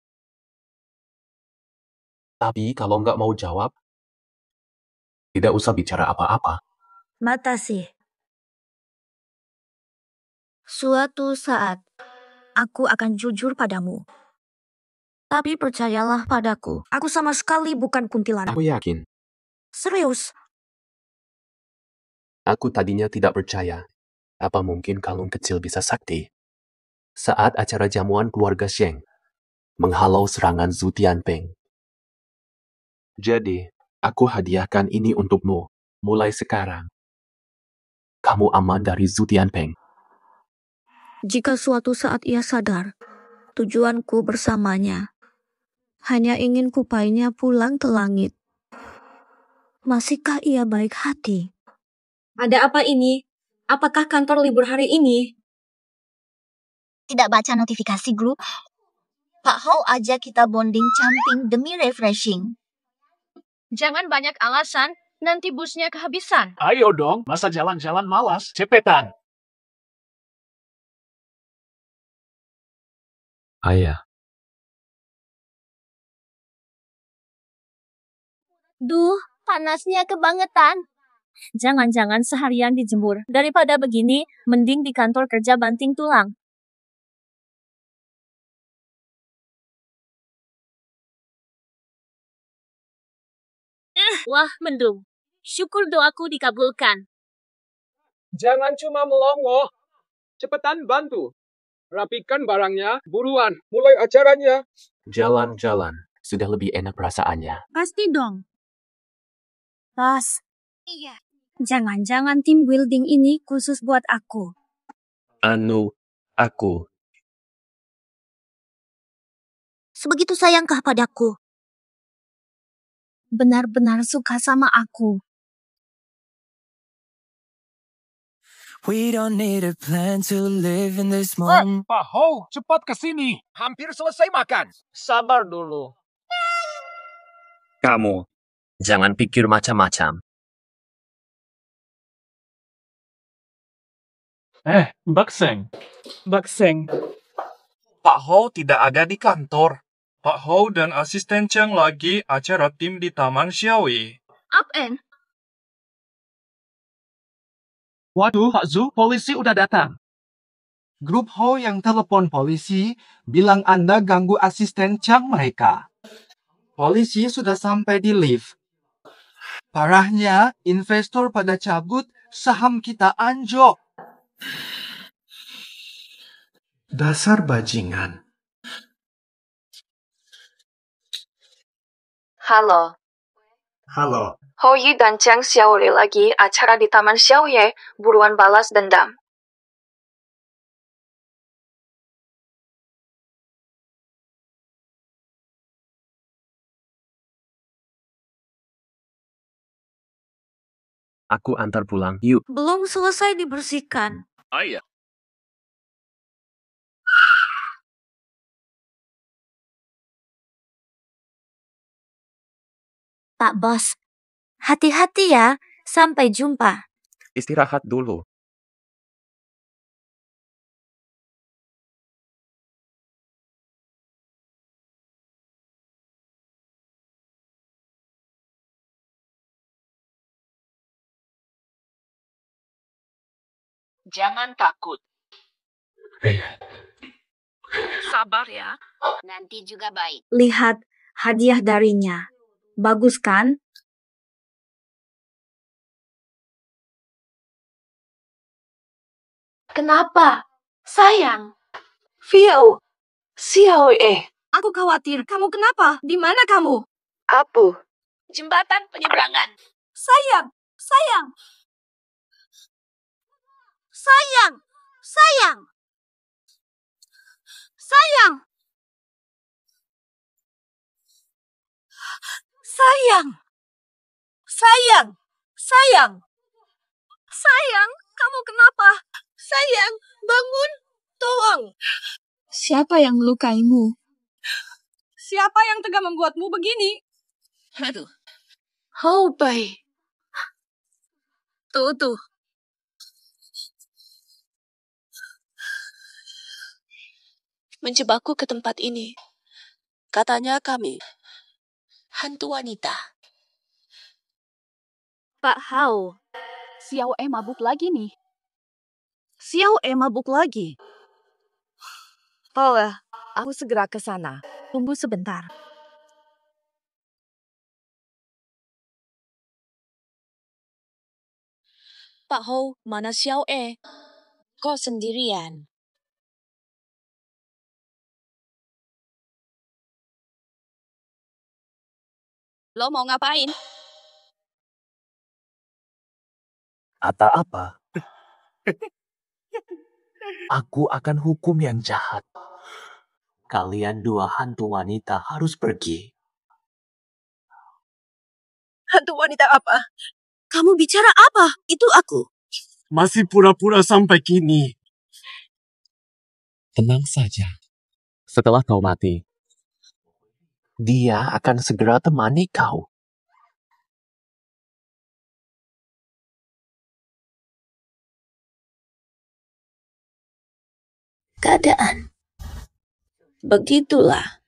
Tapi kalau nggak mau jawab, tidak usah bicara apa-apa. Mata sih. Suatu saat, aku akan jujur padamu. Tapi percayalah padaku, aku sama sekali bukan kuntilanak. Aku yakin. Serius. Aku tadinya tidak percaya. Apa mungkin kalung kecil bisa sakti? Saat acara jamuan keluarga Sheng, menghalau serangan Zhu Tianpeng. Jadi, aku hadiahkan ini untukmu. Mulai sekarang, kamu aman dari Zhu Tianpeng. Jika suatu saat ia sadar, tujuanku bersamanya hanya ingin kupainya pulang ke langit. Masihkah ia baik hati? Ada apa ini? Apakah kantor libur hari ini? Tidak baca notifikasi grup? Pak Hao ajak kita bonding camping demi refreshing. Jangan banyak alasan, nanti busnya kehabisan. Ayo dong, masa jalan-jalan malas, cepetan. Ayah, Duh, panasnya kebangetan. Jangan-jangan seharian dijemur. Daripada begini, mending di kantor kerja banting tulang. Wah, mendung. Syukur doaku dikabulkan. Jangan cuma melongo. Cepetan bantu. Rapikan barangnya, buruan. Mulai acaranya. Jalan-jalan, sudah lebih enak perasaannya. Pasti dong. Pas. Iya. Jangan-jangan tim building ini khusus buat aku. aku. Sebegitu sayangkah padaku? Benar-benar suka sama aku. We don't need a plan to live in this moment. Pak Hao, cepat ke sini. Hampir selesai makan. Sabar dulu. Kamu, jangan pikir macam-macam. Bakseng. Pak Hao tidak ada di kantor. Pak Hao dan asisten Chang lagi acara tim di Taman Xiaoyi. Up-en. Waduh, Pak Zhu, polisi udah datang. Grup Hao yang telepon polisi bilang Anda ganggu asisten Chang mereka. Polisi sudah sampai di lift. Parahnya, investor pada cabut, saham kita anjlok. Dasar bajingan. Halo. Halo. Hou Yi dan Chang Xiaoli lagi acara di Taman Xiaoye, buruan balas dendam. Aku antar pulang, yuk. Belum selesai dibersihkan. Ayah. Pak Bos, Hati-hati ya. Sampai jumpa. Istirahat dulu. Jangan takut. Sabar ya. Nanti juga baik. Lihat hadiah darinya. Bagus kan? Kenapa? Sayang. Xiao Aku khawatir. Kamu kenapa? Di mana kamu? Apu. Jembatan penyeberangan. Sayang. Sayang. Sayang. Sayang. Sayang. Sayang. Sayang. Sayang. Sayang, kamu kenapa? Sayang, bangun. Tolong. Siapa yang melukaimu? Siapa yang tega membuatmu begini? Aduh. Hao Bai. Tuh. Menjebakku ke tempat ini. Katanya kami hantu wanita. Pak Hao, Xiao mabuk lagi nih. Xiao mabuk lagi. Aku segera ke sana. Tunggu sebentar. Pak Hao, mana Xiao Kok sendirian? Lo mau ngapain? Kata apa? Aku akan hukum yang jahat. Kalian dua hantu wanita harus pergi. Hantu wanita apa? Kamu bicara apa? Itu aku. Masih pura-pura sampai kini. Tenang saja. Setelah kau mati, dia akan segera temani kau. Keadaan. Begitulah.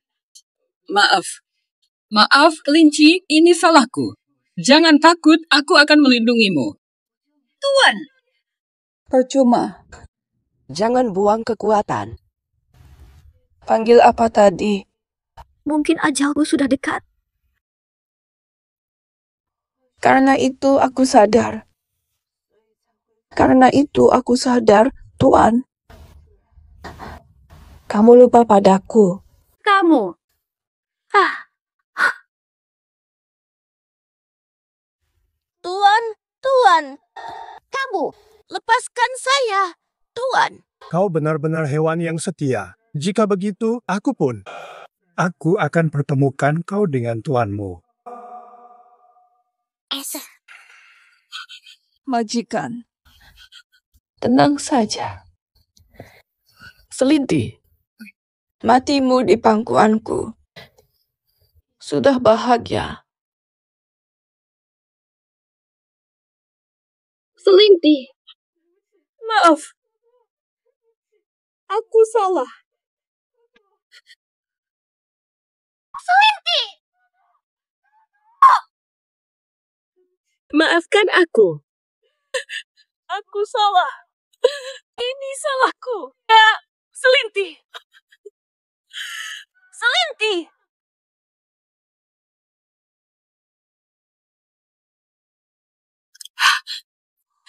Maaf, kelinci, ini salahku. Jangan takut, aku akan melindungimu. Tuan. Percuma. Jangan buang kekuatan. Panggil apa tadi? Mungkin ajalku sudah dekat. Karena itu aku sadar. Tuan. Kamu lupa padaku. Kamu. Tuan. Kamu. Lepaskan saya. Tuan. Kau benar-benar hewan yang setia. Jika begitu, aku pun. Aku akan pertemukan kau dengan tuanmu. Majikan. Tenang saja. Selinti. Matimu di pangkuanku. Sudah bahagia. Selinti. Maaf. Aku salah. Selinti. Maafkan aku. Aku salah. Ini salahku. Ya, Selinti. Selinti.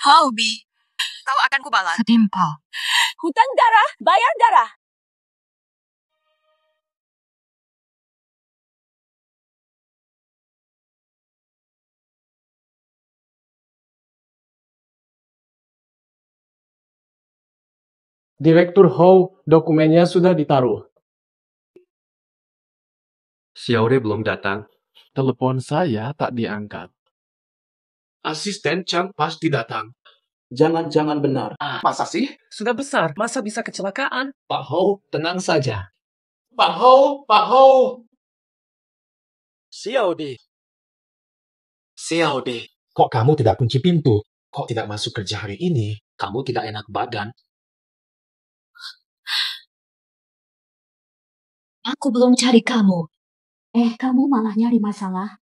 Haubi, kau akan kubalas. Setimpal. Hutang darah, bayar darah. Direktur Hou, dokumennya sudah ditaruh. Xiaore belum datang. Telepon saya tak diangkat. Asisten Chang pasti datang. Jangan-jangan benar. Masa sih? Sudah besar, masa bisa kecelakaan? Pak Hou, tenang saja. Pak Hou. Xiao Di. Xiao Di, Kok kamu tidak kunci pintu? Kok tidak masuk kerja hari ini? kamu tidak enak badan. Aku belum cari kamu. Kamu malah nyari masalah.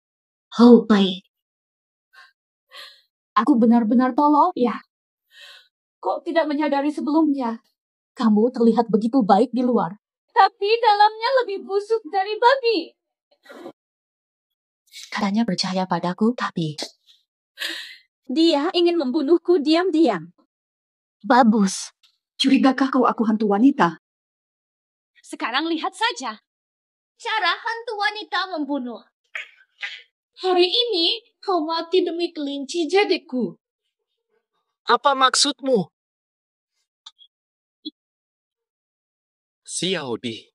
Oh, baik. Aku benar-benar tolol, ya. Kok tidak menyadari sebelumnya? Kamu terlihat begitu baik di luar. Tapi dalamnya lebih busuk dari babi. Katanya percaya padaku, tapi... Dia ingin membunuhku diam-diam. Bagus. Curigakah kau aku hantu wanita? Sekarang lihat saja. Cara hantu wanita membunuh. Hari ini kau mati demi kelinci jadiku. Apa maksudmu? Xiao Di,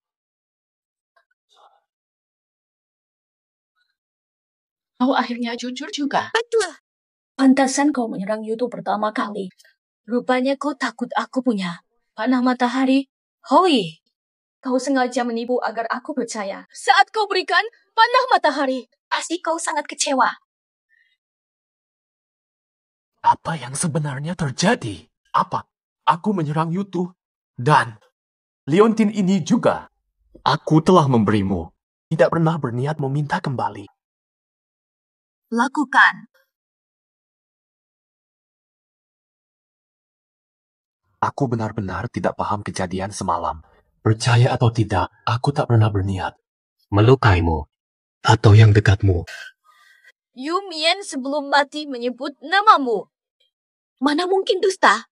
Kau akhirnya jujur juga. Betul. Pantasan kau menyerang Yutu pertama kali. Rupanya kau takut aku punya panah matahari. Hoi, kau sengaja menipu agar aku percaya. Saat kau berikan panah matahari, pasti kau sangat kecewa. Apa yang sebenarnya terjadi? Apa? Aku menyerang Yutu. Dan Leontin ini juga. Aku telah memberimu. Tidak pernah berniat meminta kembali. Lakukan. Aku benar-benar tidak paham kejadian semalam. Percaya atau tidak, aku tak pernah berniat melukaimu atau yang dekatmu. Yu Mian sebelum mati menyebut namamu. Mana mungkin dusta?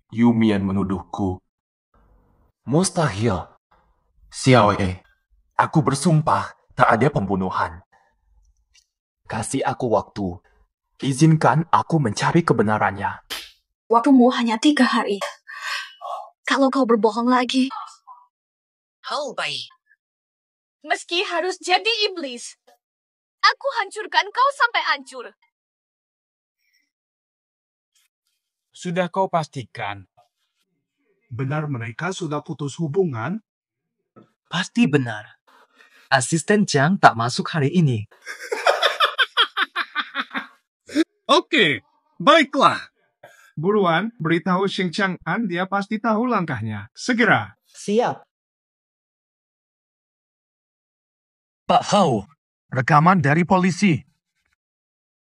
Yumian menuduhku. Mustahil. Xiao Ye, aku bersumpah tak ada pembunuhan. Kasih aku waktu. Izinkan aku mencari kebenarannya. Waktumu hanya 3 hari. Kalau kau berbohong lagi... Oh, baik. Meski harus jadi iblis, aku hancurkan kau sampai hancur. Sudah kau pastikan? Benar mereka sudah putus hubungan? Pasti benar. Asisten Chang tak masuk hari ini. Oke, baiklah. Buruan, beritahu Xing Chang'an dia pasti tahu langkahnya. Segera. Siap. Pak Hao, rekaman dari polisi.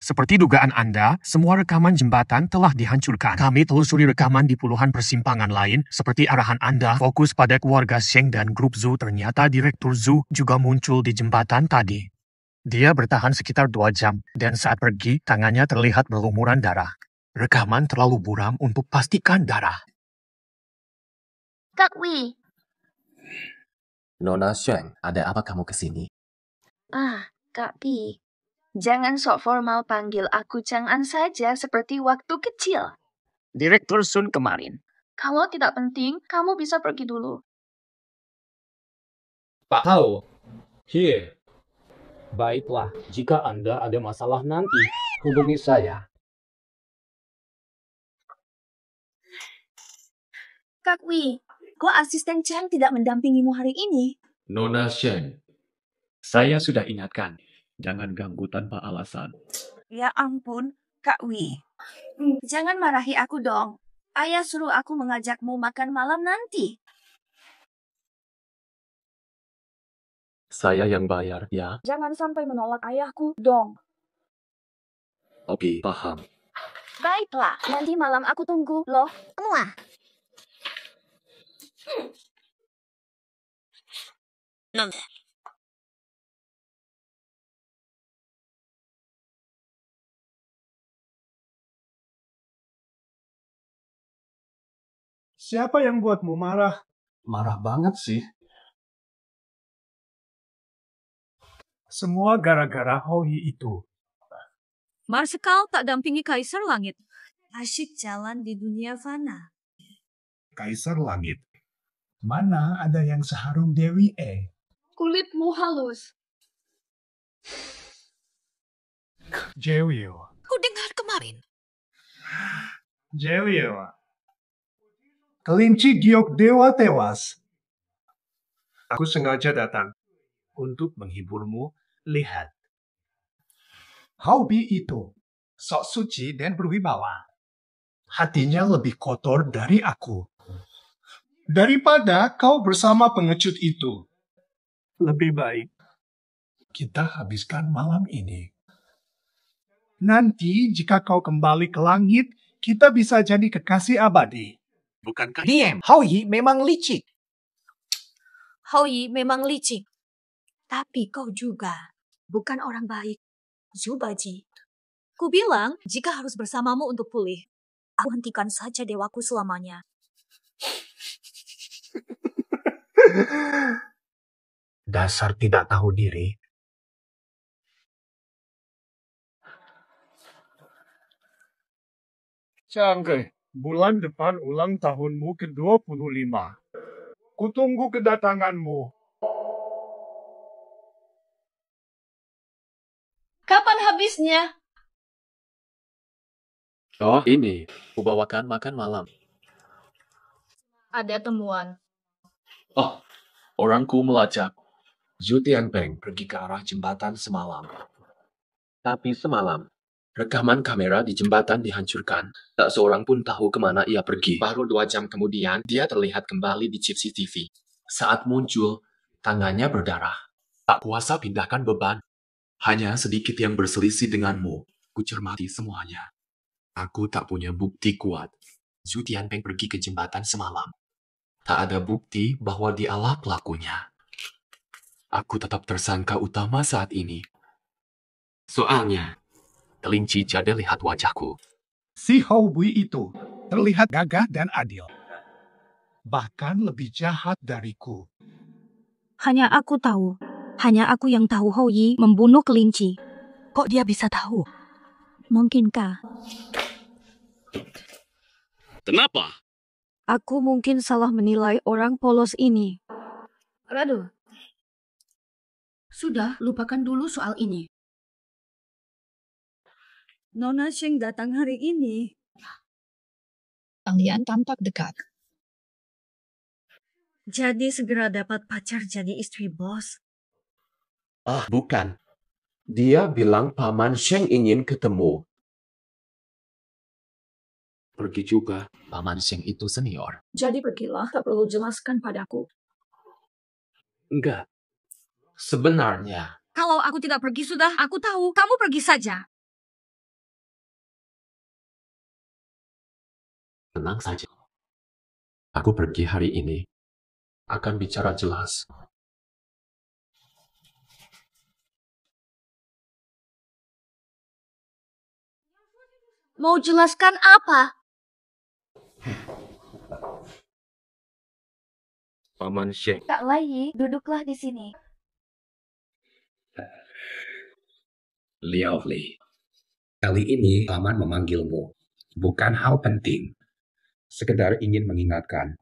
Seperti dugaan Anda, semua rekaman jembatan telah dihancurkan. Kami telusuri rekaman di puluhan persimpangan lain, seperti arahan Anda fokus pada keluarga Sheng dan grup Zhu. Ternyata Direktur Zhu juga muncul di jembatan tadi. Dia bertahan sekitar 2 jam, dan saat pergi, tangannya terlihat berlumuran darah. Rekaman terlalu buram untuk pastikan darah. Kak Wei. Nona Sheng, ada apa kamu kesini? Kak Pi. Jangan sok formal panggil aku Chang'an saja seperti waktu kecil. Direktur Sun kemarin. Kalau tidak penting, kamu bisa pergi dulu. Pak Hao, here. Baiklah, jika Anda ada masalah nanti, hubungi saya. Kak Wei, kok asisten Chang tidak mendampingimu hari ini? Nona Sheng, saya sudah ingatkan. Jangan ganggu tanpa alasan. Ya ampun, Kak Wei. Jangan marahi aku dong. Ayah suruh aku mengajakmu makan malam nanti. Saya yang bayar, ya? Jangan sampai menolak ayahku dong. Oke, paham. Baiklah, nanti malam aku tunggu loh. Semua. Siapa yang buatmu marah? Marah banget sih. Semua gara-gara Hoi itu. Marsekal tak dampingi Kaisar Langit. Asyik jalan di dunia fana. Kaisar Langit. Mana ada yang seharum Dewi E? Kulitmu halus. Jewio. Ku dengar kemarin. Jewio. Kelinci giok dewa tewas. Aku sengaja datang untuk menghiburmu. Lihat. Haubi itu sok suci dan berwibawa. Hatinya lebih kotor dari aku. Daripada kau bersama pengecut itu. Lebih baik kita habiskan malam ini. Nanti jika kau kembali ke langit, kita bisa jadi kekasih abadi. Bukankah Diam, Haoyi memang licik. Haoyi memang licik. Tapi kau juga bukan orang baik, Zubaji. Ku bilang, jika harus bersamamu untuk pulih, aku hentikan saja dewaku selamanya. Dasar tidak tahu diri. Cangkeh, bulan depan ulang tahunmu ke-25. Kutunggu kedatanganmu. Kapan habisnya? Oh, ini. Kubawakan makan malam. Ada temuan. Oh, orangku melacak. Zhu Tianpeng pergi ke arah jembatan semalam. Tapi semalam, rekaman kamera di jembatan dihancurkan. Tak seorang pun tahu kemana ia pergi. Baru 2 jam kemudian, dia terlihat kembali di chip CCTV. Saat muncul, tangannya berdarah. Tak kuasa pindahkan beban. Hanya sedikit yang berselisih denganmu. Ku cermati semuanya. Aku tak punya bukti kuat. Zhu Tianpeng pergi ke jembatan semalam. Tak ada bukti bahwa dialah pelakunya. Aku tetap tersangka utama saat ini. Soalnya, kelinci jade lihat wajahku. Si Haobui itu terlihat gagah dan adil. Bahkan lebih jahat dariku. Hanya aku tahu. Hanya aku yang tahu Haoyi membunuh kelinci. Kok dia bisa tahu? Mungkinkah? Kenapa? Aku mungkin salah menilai orang polos ini. Radu, sudah lupakan dulu soal ini. Nona Sheng datang hari ini. Kalian tampak dekat. Jadi segera dapat pacar jadi istri bos. Ah, bukan. Dia bilang Paman Sheng ingin ketemu. Pergi juga. Paman Sheng itu senior. Jadi pergilah, tak perlu jelaskan padaku. Enggak. Sebenarnya. Kalau aku tidak pergi sudah, aku tahu. Kamu pergi saja. Tenang saja. Aku pergi hari ini. Akan bicara jelas. Mau jelaskan apa? Paman Sheng. Kak Lai, duduklah di sini. Liao Li, kali ini Paman memanggilmu. Bukan hal penting. Sekedar ingin mengingatkan.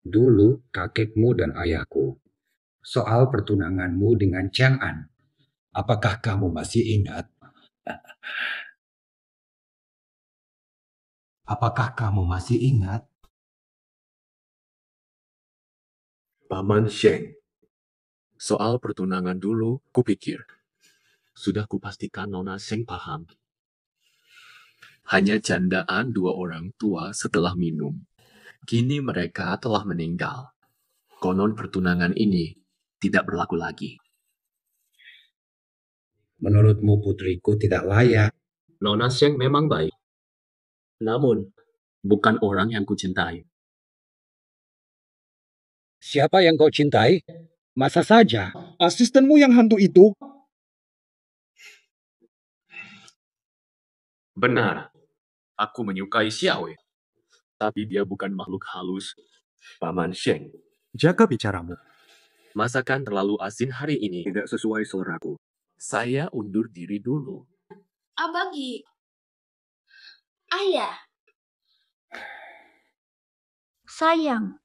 Dulu kakekmu dan ayahku. Soal pertunanganmu dengan Chang'an. Apakah kamu masih ingat? Apakah kamu masih ingat? Paman Sheng. Soal pertunangan dulu, kupikir. Sudah kupastikan Nona Sheng paham. Hanya candaan 2 orang tua setelah minum. Kini mereka telah meninggal. Konon pertunangan ini tidak berlaku lagi. Menurutmu putriku tidak layak? Nona Sheng memang baik. Namun, bukan orang yang kucintai. Siapa yang kau cintai? Masa saja? Asistenmu yang hantu itu? Benar. Aku menyukai Xiaowei. Tapi dia bukan makhluk halus. Paman Sheng. Jaga bicaramu. Masakan terlalu asin hari ini. Tidak sesuai seleraku. Saya undur diri dulu. Abagi. Ayah. Sayang,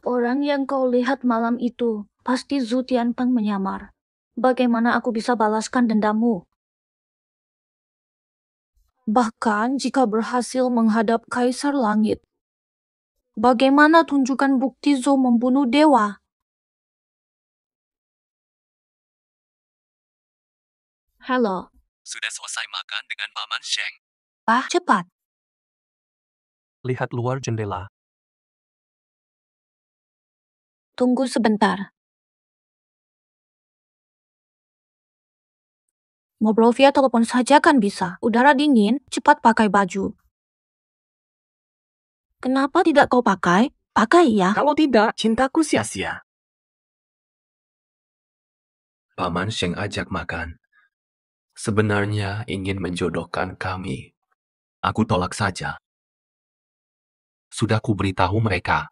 orang yang kau lihat malam itu pasti Zhu Tianpeng menyamar. Bagaimana aku bisa balaskan dendammu? Bahkan jika berhasil menghadap Kaisar Langit, bagaimana tunjukkan bukti Zhou membunuh dewa? Halo, sudah selesai makan dengan Paman Sheng. Pak, cepat. Lihat luar jendela. Tunggu sebentar. Ngobrol via telepon saja kan bisa. Udara dingin, cepat pakai baju. Kenapa tidak kau pakai? Pakai ya. Kalau tidak, cintaku sia-sia. Paman Sheng ajak makan. Sebenarnya ingin menjodohkan kami. Aku tolak saja. Sudah ku beritahu mereka.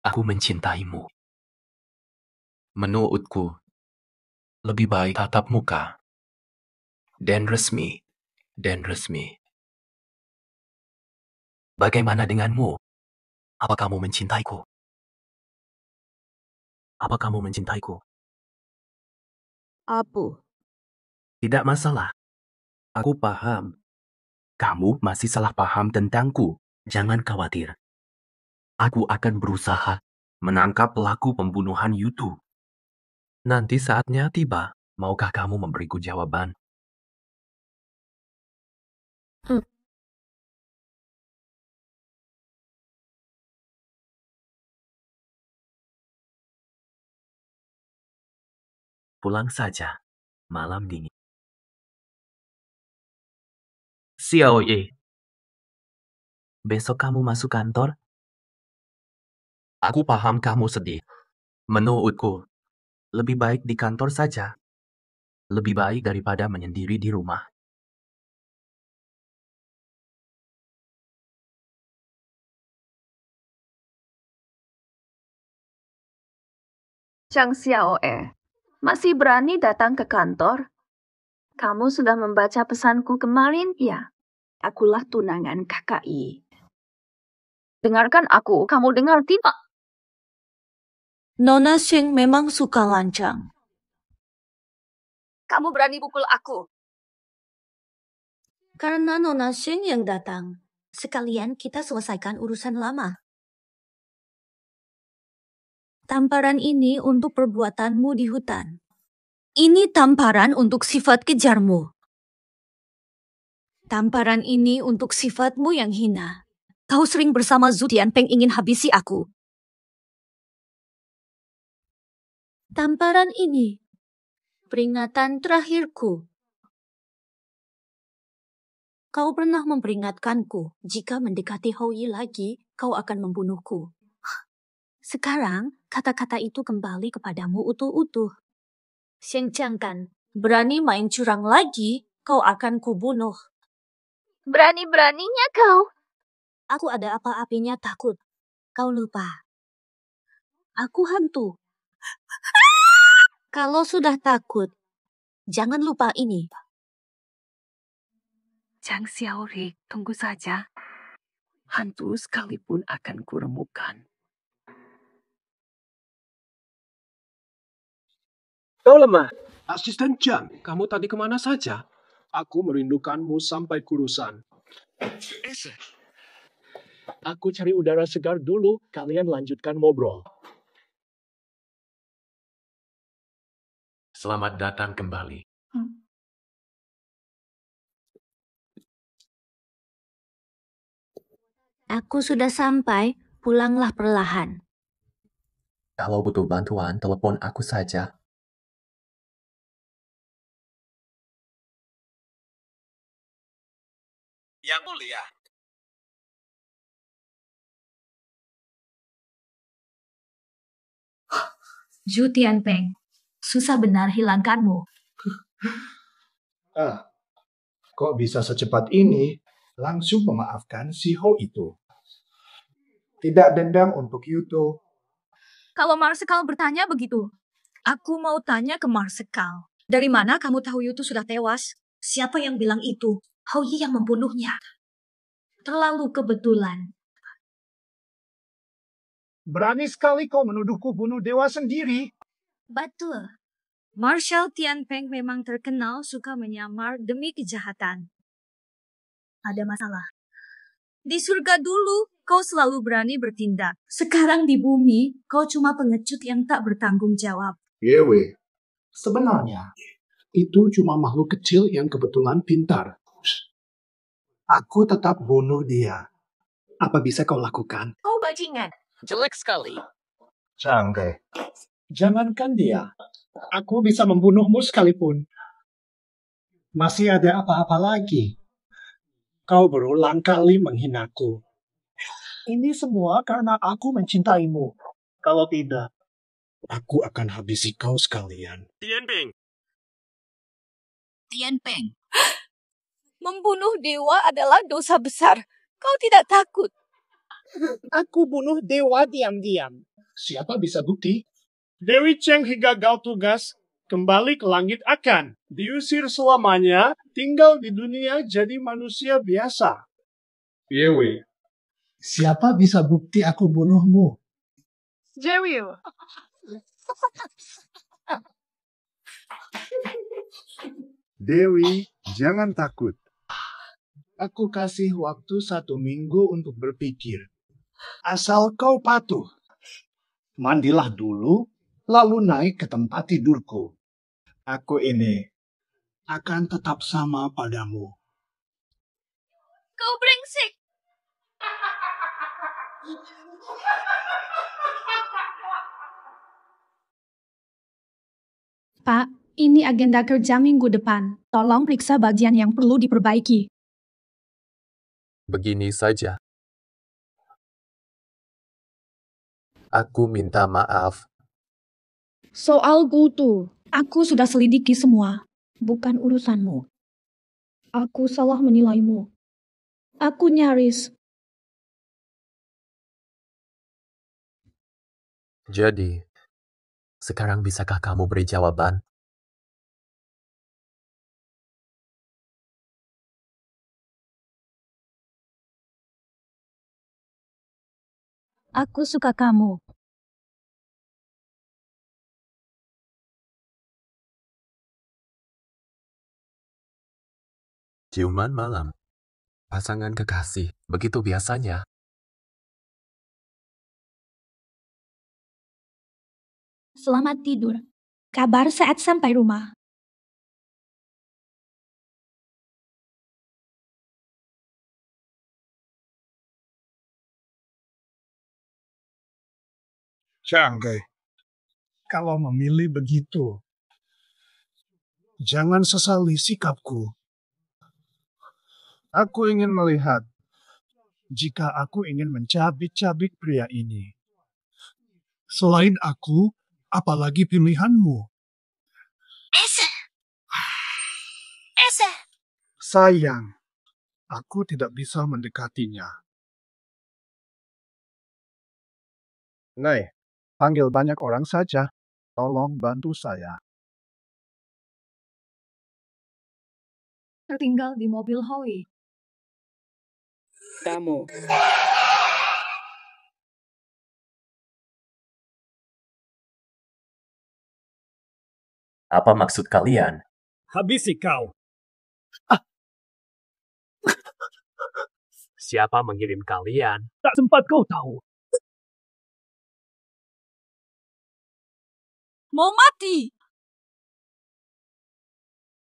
Aku mencintaimu. Menurutku, lebih baik tatap muka. Dan resmi. Bagaimana denganmu? Apa kamu mencintaiku? Apa? Tidak masalah. Aku paham. Kamu masih salah paham tentangku. Jangan khawatir. Aku akan berusaha menangkap pelaku pembunuhan Yutu. Nanti saatnya tiba. Maukah kamu memberiku jawaban? Pulang saja. Malam dingin. Xiao Ye. Besok kamu masuk kantor? Aku paham kamu sedih. Menurutku, lebih baik di kantor saja. Lebih baik daripada menyendiri di rumah. Chang Xiaoe, masih berani datang ke kantor? Kamu sudah membaca pesanku kemarin, ya? Akulah tunangan KKI. Dengarkan aku, kamu dengar tidak? Nona Sheng memang suka lancang. Kamu berani pukul aku. Karena Nona Sheng yang datang. Sekalian kita selesaikan urusan lama. Tamparan ini untuk perbuatanmu di hutan. Ini tamparan untuk sifat kejarmu. Tamparan ini untuk sifatmu yang hina. Kau sering bersama Zhu Tianpeng ingin habisi aku. Tamparan ini peringatan terakhirku. Kau pernah memperingatkanku, jika mendekati Hou Yi lagi, kau akan membunuhku. Sekarang, kata-kata itu kembali kepadamu utuh-utuh. Sheng Jiangkan, berani main curang lagi, kau akan kubunuh. Berani-beraninya kau. Aku ada apa-apinya takut. Kau lupa. Aku hantu. Kalau sudah takut, jangan lupa ini. Chang Xiaori, tunggu saja. Hantu sekalipun akan kuremukkan. Kau lemah. Asisten Chang, kamu tadi kemana saja? Aku merindukanmu sampai kurusan. Aku cari udara segar dulu, kalian lanjutkan ngobrol. Selamat datang kembali. Aku sudah sampai, pulanglah perlahan. Kalau butuh bantuan, telepon aku saja. Yang mulia. Zhu Tianpeng, susah benar hilangkanmu. Kok bisa secepat ini langsung memaafkan si Ho itu? Tidak dendam untuk Yuto. Kalau Marsekal bertanya begitu, aku mau tanya ke Marsekal. Dari mana kamu tahu Yutu sudah tewas? Siapa yang bilang itu? Hou Yi yang membunuhnya. Terlalu kebetulan. Berani sekali kau menuduhku bunuh dewa sendiri. Betul. Marshal Tianpeng memang terkenal suka menyamar demi kejahatan. Ada masalah. Di surga dulu, kau selalu berani bertindak. Sekarang di bumi, kau cuma pengecut yang tak bertanggung jawab. Yewe, sebenarnya Itu cuma makhluk kecil yang kebetulan pintar. Aku tetap bunuh dia. Apa bisa kau lakukan? Kau bajingan. Jelek sekali. Canggai. Jangankan dia. Aku bisa membunuhmu sekalipun. Masih ada apa-apa lagi? Kau berulang kali menghinaku. Ini semua karena aku mencintaimu. Kalau tidak, aku akan habisi kau sekalian. Tianping. Tianping. Membunuh dewa adalah dosa besar. Kau tidak takut. Aku bunuh dewa diam-diam. Siapa bisa bukti? Dewi Cheng gagal tugas, kembali ke langit akan diusir selamanya, tinggal di dunia jadi manusia biasa. Yewe. Siapa bisa bukti aku bunuhmu? Jerry. Dewi, jangan takut. Aku kasih waktu 1 minggu untuk berpikir. Asal kau patuh. Mandilah dulu, lalu naik ke tempat tidurku. Aku ini akan tetap sama padamu. Kau brengsek. Pak, ini agenda kerja minggu depan. Tolong periksa bagian yang perlu diperbaiki. Begini saja. Aku minta maaf. Soal Gutu, aku sudah selidiki semua. Bukan urusanmu. Aku salah menilaimu. Aku nyaris. Jadi, sekarang bisakah kamu beri jawaban? Aku suka kamu. Ciuman malam. Pasangan kekasih, begitu biasanya. Selamat tidur. Kabar saat sampai rumah. Canggai. Kalau memilih begitu, jangan sesali sikapku. Aku ingin melihat jika aku ingin mencabik-cabik pria ini. Selain aku, apalagi pilihanmu? Ese. Sayang, aku tidak bisa mendekatinya. Nei, panggil banyak orang saja. Tolong bantu saya. Tertinggal di mobil Howie. Kamu. Apa maksud kalian? Habisi kau. Siapa mengirim kalian? Tak sempat kau tahu. Mau mati.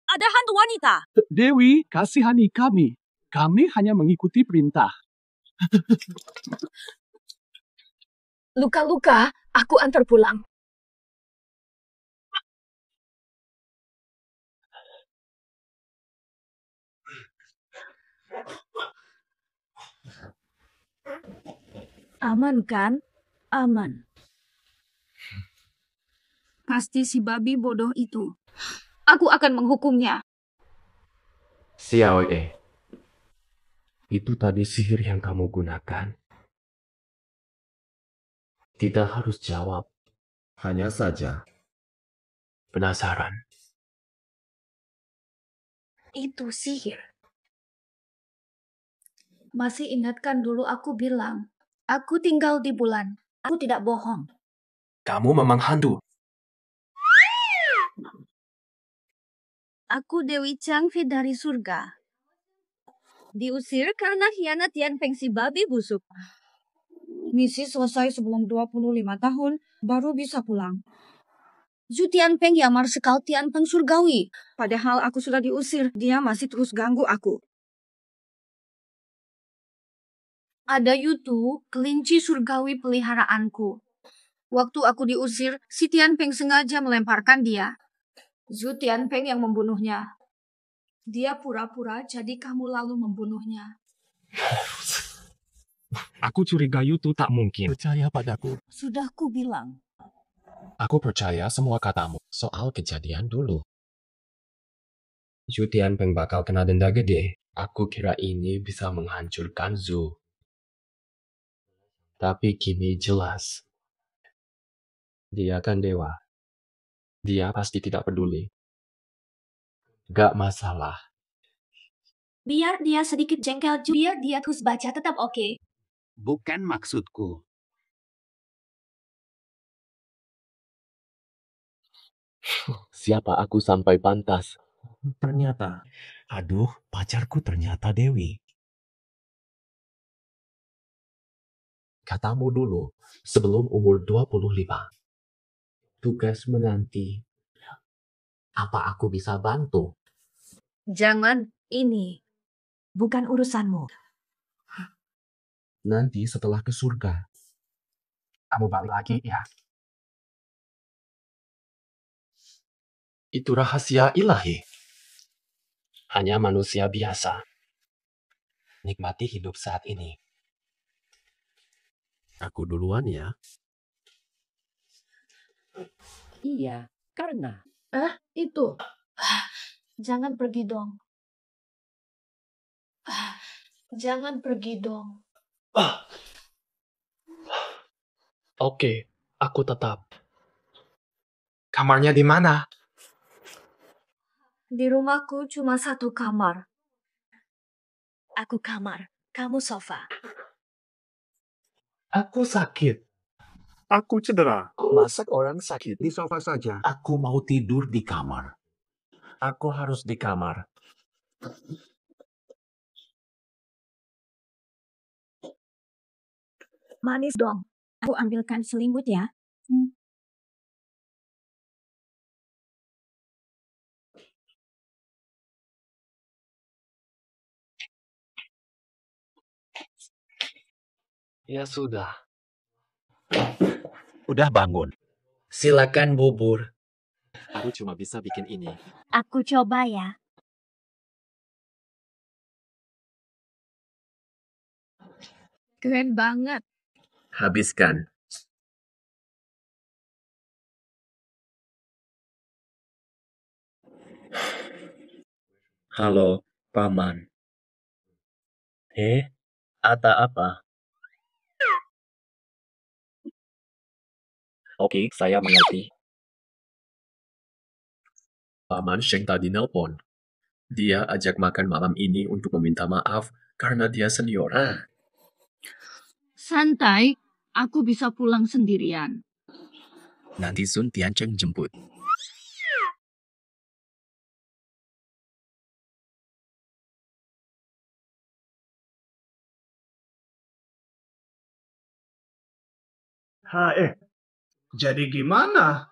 Ada hantu wanita. Dewi, kasihani kami. Kami hanya mengikuti perintah. Luka-luka, aku antar pulang. Aman kan? Aman. Pasti si babi bodoh itu. Aku akan menghukumnya. Xiao E, itu tadi sihir yang kamu gunakan? Tidak harus jawab. Hanya saja. Penasaran. Itu sihir. Masih ingatkan dulu aku bilang, aku tinggal di bulan. Aku tidak bohong. Kamu memang hantu. Aku Dewi Changfei dari surga. Diusir karena hianat Tianping si babi busuk. Misi selesai sebelum 25 tahun, baru bisa pulang. Zhu Tianpeng yang Marsekal Tianpeng surgawi. Padahal aku sudah diusir, dia masih terus ganggu aku. Ada Yutu, kelinci surgawi peliharaanku. Waktu aku diusir, si Tianpeng sengaja melemparkan dia. Zhu Tianpeng yang membunuhnya. Dia pura-pura jadi kamu lalu membunuhnya. Aku curiga Yutu tak mungkin percaya padaku. Sudah ku bilang. Aku percaya semua katamu soal kejadian dulu. Zhu Tianpeng bakal kena denda gede. Aku kira ini bisa menghancurkan Zhu. Tapi kini jelas. Dia kan dewa. Dia pasti tidak peduli. Gak masalah. Biar dia sedikit jengkel, biar dia terus baca tetap oke. Bukan maksudku. Siapa aku sampai pantas? Ternyata, aduh, pacarku ternyata Dewi. Katamu dulu, sebelum umur 25. Tugas menanti. Apa aku bisa bantu? Jangan, ini bukan urusanmu. Nanti setelah ke surga. Kamu balik lagi ya. Itu rahasia ilahi. Hanya manusia biasa. Nikmati hidup saat ini. Aku duluan ya. Iya, karena... Itu. Jangan pergi dong. Jangan pergi dong. Oke, aku tetap. Kamarnya di mana? Di rumahku cuma satu kamar. Aku kamar, kamu sofa. Aku sakit. Aku cedera. Masak orang sakit di sofa saja. Aku mau tidur di kamar. Aku harus di kamar. Manis dong. Aku ambilkan selimut ya. Ya sudah. Udah bangun. Silakan bubur. Aku cuma bisa bikin ini. Aku coba ya. Keren banget. Habiskan. Halo, Paman. Ada apa? Oke, saya mengerti. Paman Sheng tadi nelpon. Dia ajak makan malam ini untuk meminta maaf karena dia senior. Santai, aku bisa pulang sendirian. Nanti Sun Tiancheng jemput. Jadi gimana?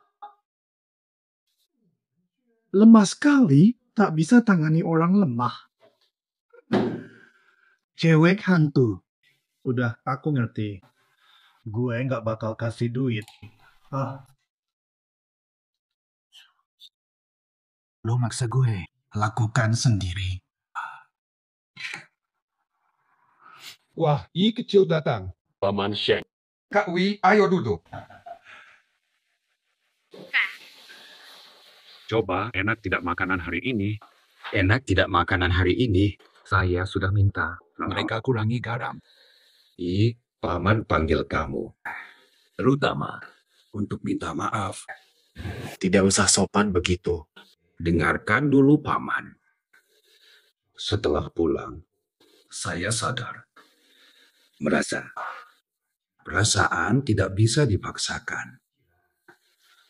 Lemah sekali, tak bisa tangani orang lemah. Cewek hantu. Udah, aku ngerti. Gue nggak bakal kasih duit. Lo maksa gue. Lakukan sendiri. Wah, I kecil datang. Paman Sheng. Kak Wi, ayo duduk. Coba enak tidak makanan hari ini. Enak tidak makanan hari ini. Saya sudah minta. Mereka kurangi garam. Paman panggil kamu. Terutama untuk minta maaf. Tidak usah sopan begitu. Dengarkan dulu, Paman. Setelah pulang, saya sadar. Perasaan tidak bisa dipaksakan.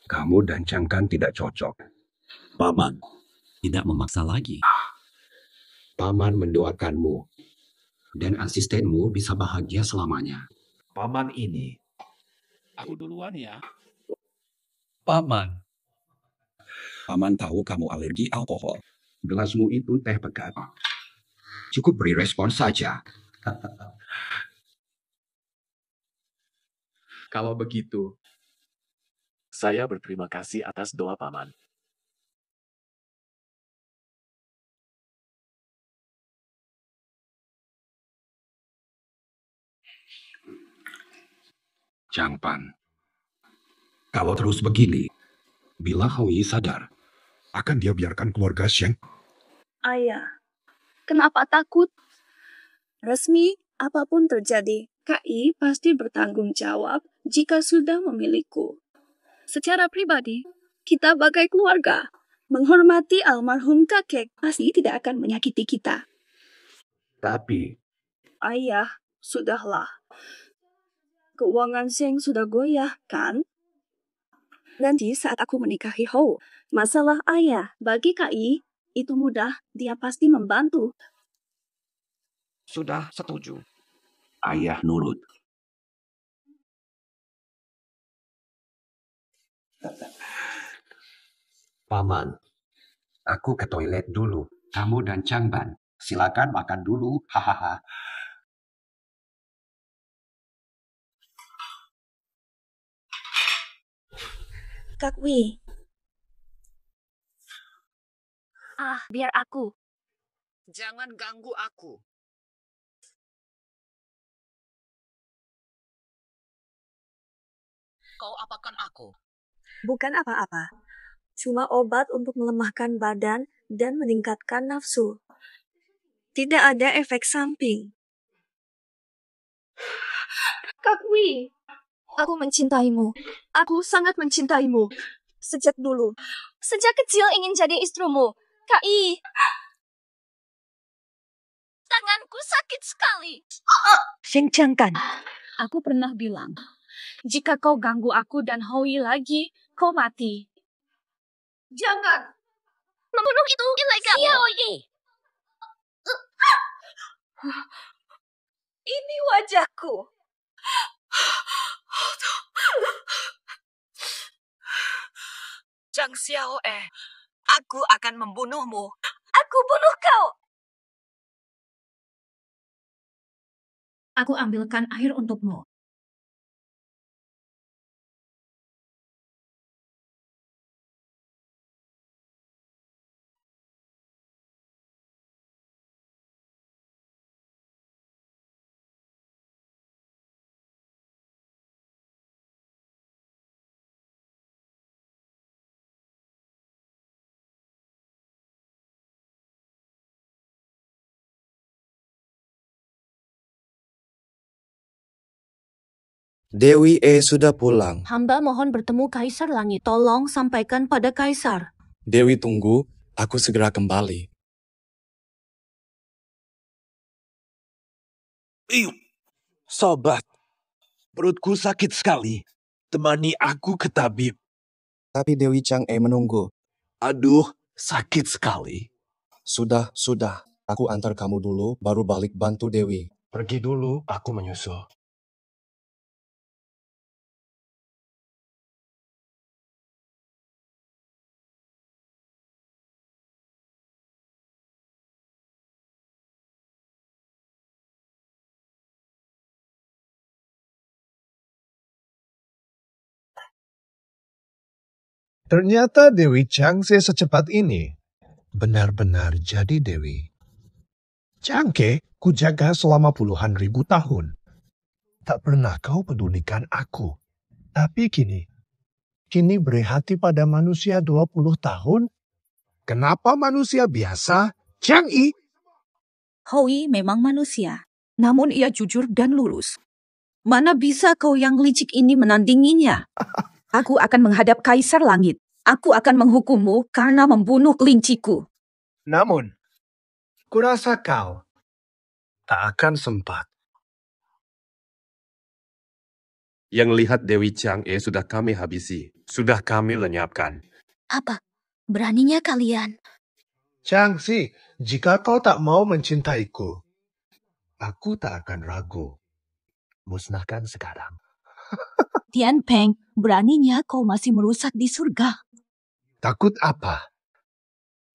Kamu dan Cangkan tidak cocok. Paman, tidak memaksa lagi. Paman mendoakanmu. Dan asistenmu bisa bahagia selamanya. Paman ini. Aku duluan ya. Paman, Paman tahu kamu alergi alkohol. Gelasmu itu teh pekat. Cukup beri respon saja. Kalau begitu, saya berterima kasih atas doa Paman. Changpan, kalau terus begini, bila Hoi sadar, akan dia biarkan keluarga Sheng? Ayah, kenapa takut? Resmi, apapun terjadi, KI pasti bertanggung jawab jika sudah memilikiku. Secara pribadi, kita bagai keluarga, menghormati almarhum kakek pasti tidak akan menyakiti kita. Tapi, Ayah, sudahlah. Keuangan Sheng sudah goyah, kan? Nanti saat aku menikahi Hou, masalah ayah bagi KI itu mudah, dia pasti membantu. Sudah setuju. ayah nurut. Paman, aku ke toilet dulu. Kamu dan Changban, silakan makan dulu. Hahaha. Kak Wi. Biar aku. Jangan ganggu aku. Kau apakan aku? Bukan apa-apa. Cuma obat untuk melemahkan badan dan meningkatkan nafsu. Tidak ada efek samping. Kak Wi, aku mencintaimu. Aku sangat mencintaimu. Sejak dulu. Sejak kecil ingin jadi istrimu. Kai. Tanganku sakit sekali. Sheng Changkan, aku pernah bilang, jika kau ganggu aku dan Hoi lagi, kau mati. Jangan. Membunuh itu ilegal. Xiaoyi. Ini wajahku. Zhang Xiaoe, aku akan membunuhmu. Aku bunuh kau. Aku ambilkan air untukmu. Dewi sudah pulang. Hamba mohon bertemu Kaisar Langit. Tolong sampaikan pada Kaisar. Dewi tunggu, aku segera kembali. Sobat, perutku sakit sekali. Temani aku ke tabib. Tapi Dewi Chang'e menunggu. Aduh, sakit sekali. Sudah. Aku antar kamu dulu, baru balik bantu Dewi. Pergi dulu, aku menyusul. Ternyata Dewi Chang'e secepat ini. Benar-benar jadi Dewi. Chang'e kujaga selama puluhan ribu tahun. Tak pernah kau pedulikan aku. Tapi kini beri hati pada manusia 20 tahun? Kenapa manusia biasa? Chang'e? Hoi memang manusia, namun ia jujur dan lurus. Mana bisa kau yang licik ini menandinginya? Aku akan menghadap Kaisar Langit. Aku akan menghukummu karena membunuh kelinciku. Namun, kurasa kau tak akan sempat. Yang lihat Dewi Chang'e sudah kami habisi. Sudah kami lenyapkan. Apa? Beraninya kalian? Chang'e, jika kau tak mau mencintaiku, aku tak akan ragu. Musnahkan sekarang. Tian Peng, beraninya kau masih merusak di surga. Takut apa?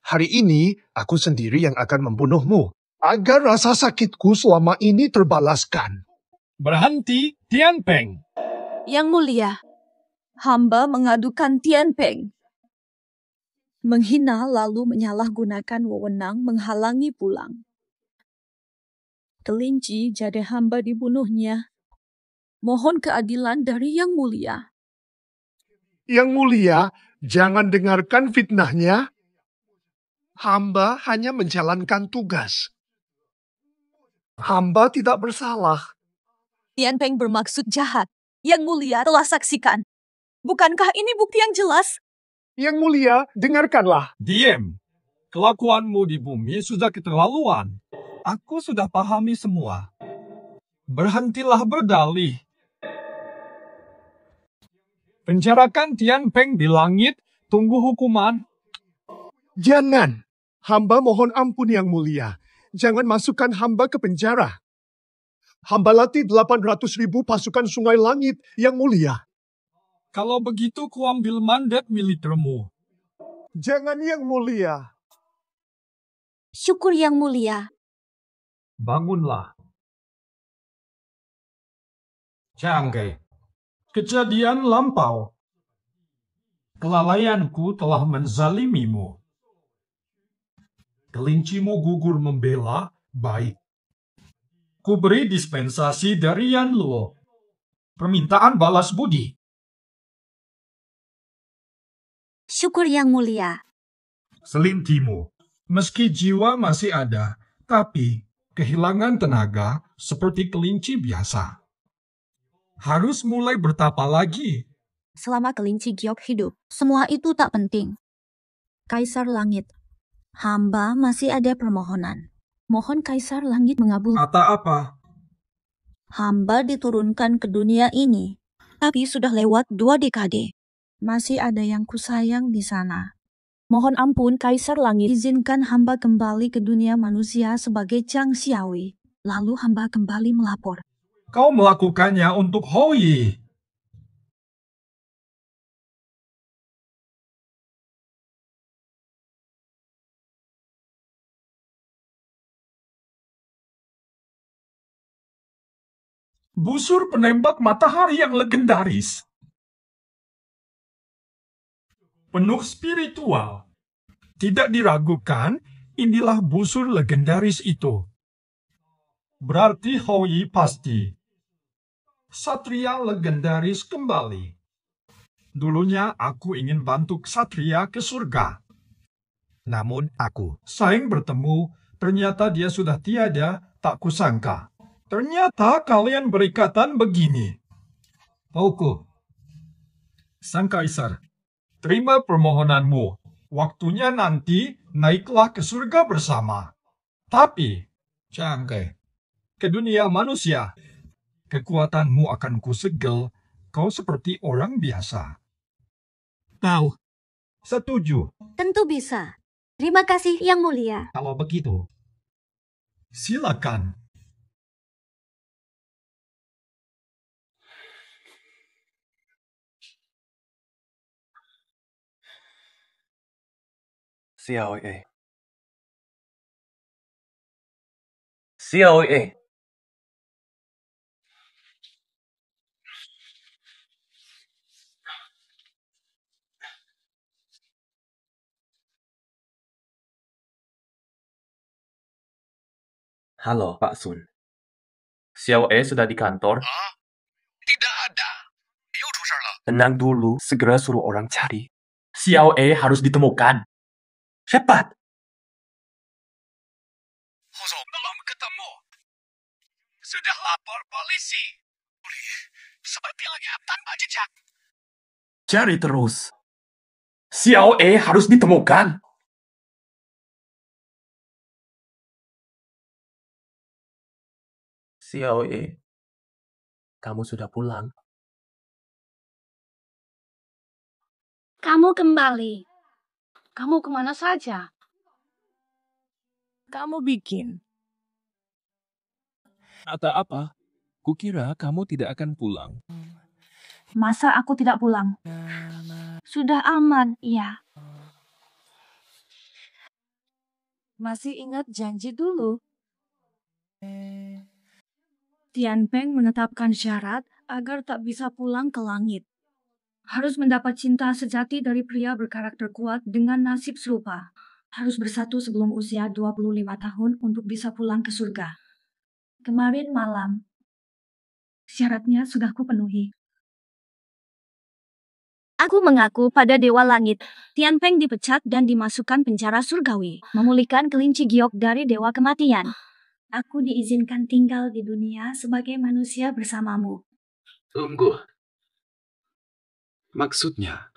Hari ini aku sendiri yang akan membunuhmu, agar rasa sakitku selama ini terbalaskan. Berhenti, Tian Peng. Yang mulia, hamba mengadukan Tian Peng. Menghina lalu menyalahgunakan wewenang menghalangi pulang. Kelinci jadi hamba dibunuhnya. Mohon keadilan dari Yang Mulia. Yang Mulia, jangan dengarkan fitnahnya. Hamba hanya menjalankan tugas. Hamba tidak bersalah. Tian Peng bermaksud jahat. Yang Mulia telah saksikan. Bukankah ini bukti yang jelas? Yang Mulia, dengarkanlah. Diam. Kelakuanmu di bumi sudah keterlaluan. Aku sudah pahami semua. Berhentilah berdalih. Penjarakan Tian Peng di langit, tunggu hukuman. Jangan. Hamba mohon ampun Yang Mulia. Jangan masukkan hamba ke penjara. Hamba latih 800.000 pasukan Sungai Langit, Yang Mulia. Kalau begitu kuambil mandat militermu. Jangan Yang Mulia. Syukur Yang Mulia. Bangunlah. Canggai. Kejadian lampau. Kelalaianku telah menzalimimu. Kelincimu gugur membela, baik. Ku beri dispensasi dari Yan Luo. Permintaan balas budi. Syukur Yang Mulia. Selintimu. Meski jiwa masih ada, tapi kehilangan tenaga seperti kelinci biasa. Harus mulai bertapa lagi. Selama kelinci giok hidup, semua itu tak penting. Kaisar Langit, hamba masih ada permohonan. Mohon Kaisar Langit mengabulkan. Kata apa? Hamba diturunkan ke dunia ini, tapi sudah lewat 2 dekade. Masih ada yang kusayang di sana. Mohon ampun Kaisar Langit, izinkan hamba kembali ke dunia manusia sebagai Zhang Xiaowei. Lalu hamba kembali melapor. Kau melakukannya untuk Hou. Busur penembak matahari yang legendaris. Penuh spiritual. Tidak diragukan, inilah busur legendaris itu. Berarti Hou pasti. Satria legendaris kembali. Dulunya aku ingin bantu Satria ke surga. Namun aku saing bertemu, ternyata dia sudah tiada, tak kusangka. Ternyata kalian berikatan begini. Pauku, Sang Kaisar, terima permohonanmu. Waktunya nanti naiklah ke surga bersama. Tapi, Canggai, ke dunia manusia, kekuatanmu akan kusegel, kau seperti orang biasa. Tahu, setuju. Tentu bisa. Terima kasih Yang Mulia. Kalau begitu, silakan. Xiaoye. Xiaoye. Halo, Pak Sun. Xiaoye sudah di kantor? Tidak ada. Tenang dulu, segera suruh orang cari. Xiaoye harus ditemukan. Cepat! Belum ketemu. Sudah lapor polisi. Seperti lewat tanpa jejak. Cari terus. Xiaoye harus ditemukan. Xiaoye, kamu sudah pulang. Kamu kembali. Kamu kemana saja? Kamu bikin. Kata apa? Kukira kamu tidak akan pulang. Masa aku tidak pulang? Sudah aman, iya. Masih ingat janji dulu? Tian Peng menetapkan syarat agar tak bisa pulang ke langit. Harus mendapat cinta sejati dari pria berkarakter kuat dengan nasib serupa. Harus bersatu sebelum usia 25 tahun untuk bisa pulang ke surga. Kemarin malam, syaratnya sudah kupenuhi. Aku mengaku pada Dewa Langit. Tian Peng dipecat dan dimasukkan penjara surgawi. Memulihkan kelinci giok dari Dewa Kematian. Aku diizinkan tinggal di dunia sebagai manusia bersamamu. Tunggu. Maksudnya,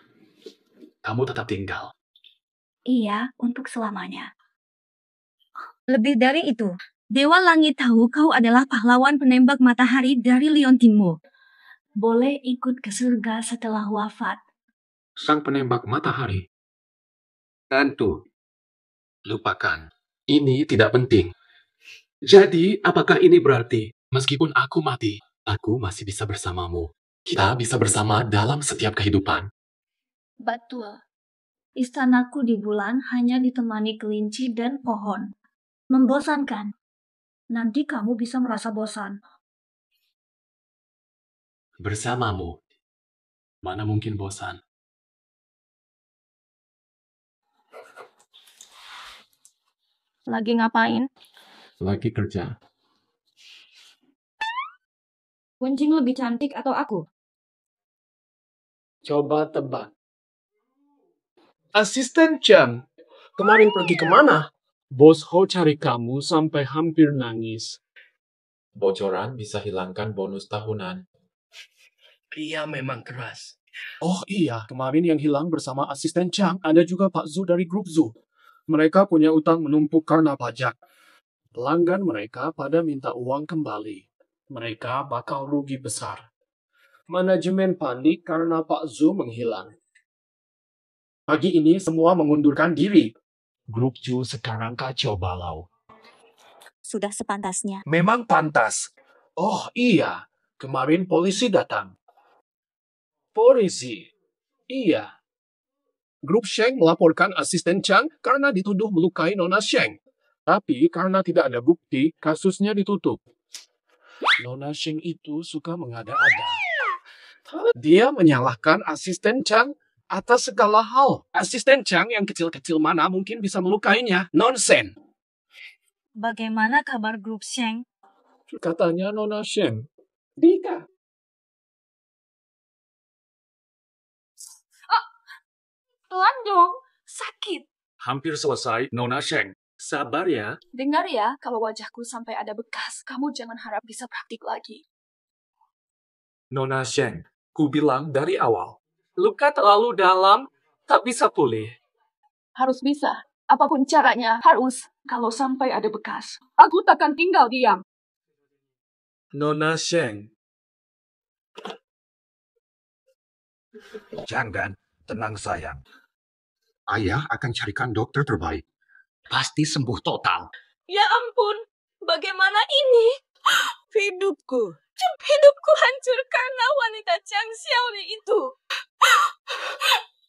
kamu tetap tinggal. Iya, untuk selamanya. Lebih dari itu, Dewa Langit tahu kau adalah pahlawan penembak matahari dari Liontinmu. Boleh ikut ke surga setelah wafat. Sang penembak matahari. Tentu. Lupakan. Ini tidak penting. Jadi, apakah ini berarti, meskipun aku mati, aku masih bisa bersamamu? Kita bisa bersama dalam setiap kehidupan. Betul. Istanaku di bulan hanya ditemani kelinci dan pohon. Membosankan. Nanti kamu bisa merasa bosan. Bersamamu. Mana mungkin bosan? Lagi ngapain? Lagi kerja. Wenjing lebih cantik atau aku? Coba tebak. Asisten Chang, kemarin pergi kemana? Bos Ho cari kamu sampai hampir nangis. Bocoran bisa hilangkan bonus tahunan. Dia memang keras. Oh iya, kemarin yang hilang bersama asisten Chang ada juga Pak Zhu dari grup Zhu. Mereka punya utang menumpuk karena pajak. Pelanggan mereka pada minta uang kembali. Mereka bakal rugi besar. Manajemen panik karena Pak Zhu menghilang. Pagi ini semua mengundurkan diri. Grup Zhu sekarang kacau balau. Sudah sepantasnya. Memang pantas. Oh iya, kemarin polisi datang. Polisi? Iya. Grup Sheng melaporkan asisten Chang karena dituduh melukai Nona Sheng. Tapi karena tidak ada bukti, kasusnya ditutup. Nona Sheng itu suka mengada-ada. Dia menyalahkan asisten Chang atas segala hal. Asisten Chang yang kecil-kecil mana mungkin bisa melukainya. Nonsen. Bagaimana kabar grup Sheng? Katanya Nona Sheng. Dika. Pelan dong, sakit. Hampir selesai, Nona Sheng. Sabar ya. Dengar ya, kalau wajahku sampai ada bekas, kamu jangan harap bisa praktik lagi. Nona Sheng, ku bilang dari awal. Luka terlalu dalam, tak bisa pulih. Harus bisa. Apapun caranya, harus. Kalau sampai ada bekas, aku takkan tinggal diam. Nona Sheng. Jangan, tenang sayang. Ayah akan carikan dokter terbaik. Pasti sembuh total. Ya ampun, bagaimana ini? Hidupku hancur karena wanita Chang Xiaoli itu.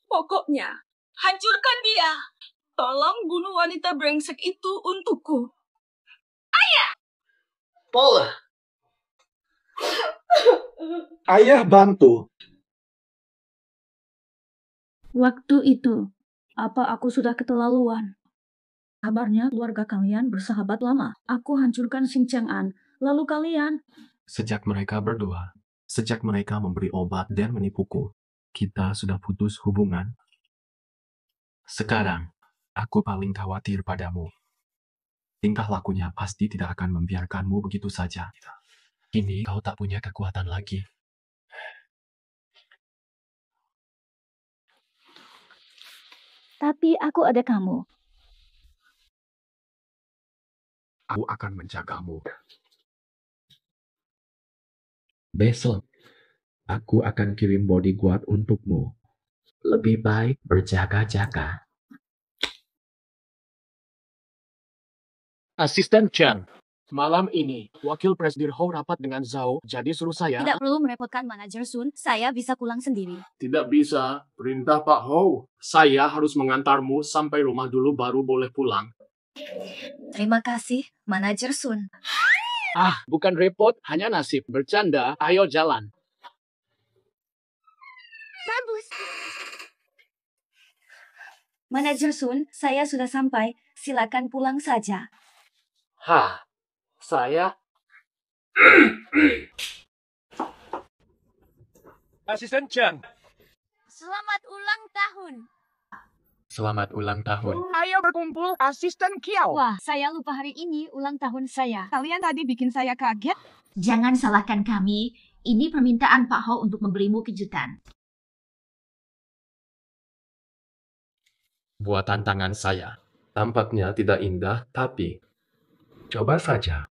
Pokoknya, hancurkan dia. Tolong bunuh wanita brengsek itu untukku. Ayah! Paula. Ayah bantu. Waktu itu, apa aku sudah keterlaluan? Kabarnya keluarga kalian bersahabat lama. Aku hancurkan Xing Chang'an, lalu kalian... Sejak mereka berdua, sejak mereka memberi obat dan menipuku, kita sudah putus hubungan. Sekarang, aku paling khawatir padamu. Tingkah lakunya pasti tidak akan membiarkanmu begitu saja. Kini kau tak punya kekuatan lagi. Tapi aku ada kamu. Aku akan menjagamu. Besok, aku akan kirim bodyguard untukmu. Lebih baik berjaga-jaga. Asisten Chang, malam ini Wakil Presidir Ho rapat dengan Zhao, jadi suruh saya. Tidak perlu merepotkan manajer Sun, saya bisa pulang sendiri. Tidak bisa, perintah Pak Ho. Saya harus mengantarmu sampai rumah dulu baru boleh pulang. Terima kasih, Manajer Sun. Bukan repot, hanya nasib. Bercanda, ayo jalan. Bagus. Manajer Sun, saya sudah sampai. Silakan pulang saja. Saya? Asisten Chang. Selamat ulang tahun. Selamat ulang tahun. Ayo berkumpul, Asisten Kiao. Wah, saya lupa hari ini ulang tahun saya. Kalian tadi bikin saya kaget. Jangan salahkan kami. Ini permintaan Pak Ho untuk memberimu kejutan. Buatan tangan saya. Tampaknya tidak indah, tapi coba saja.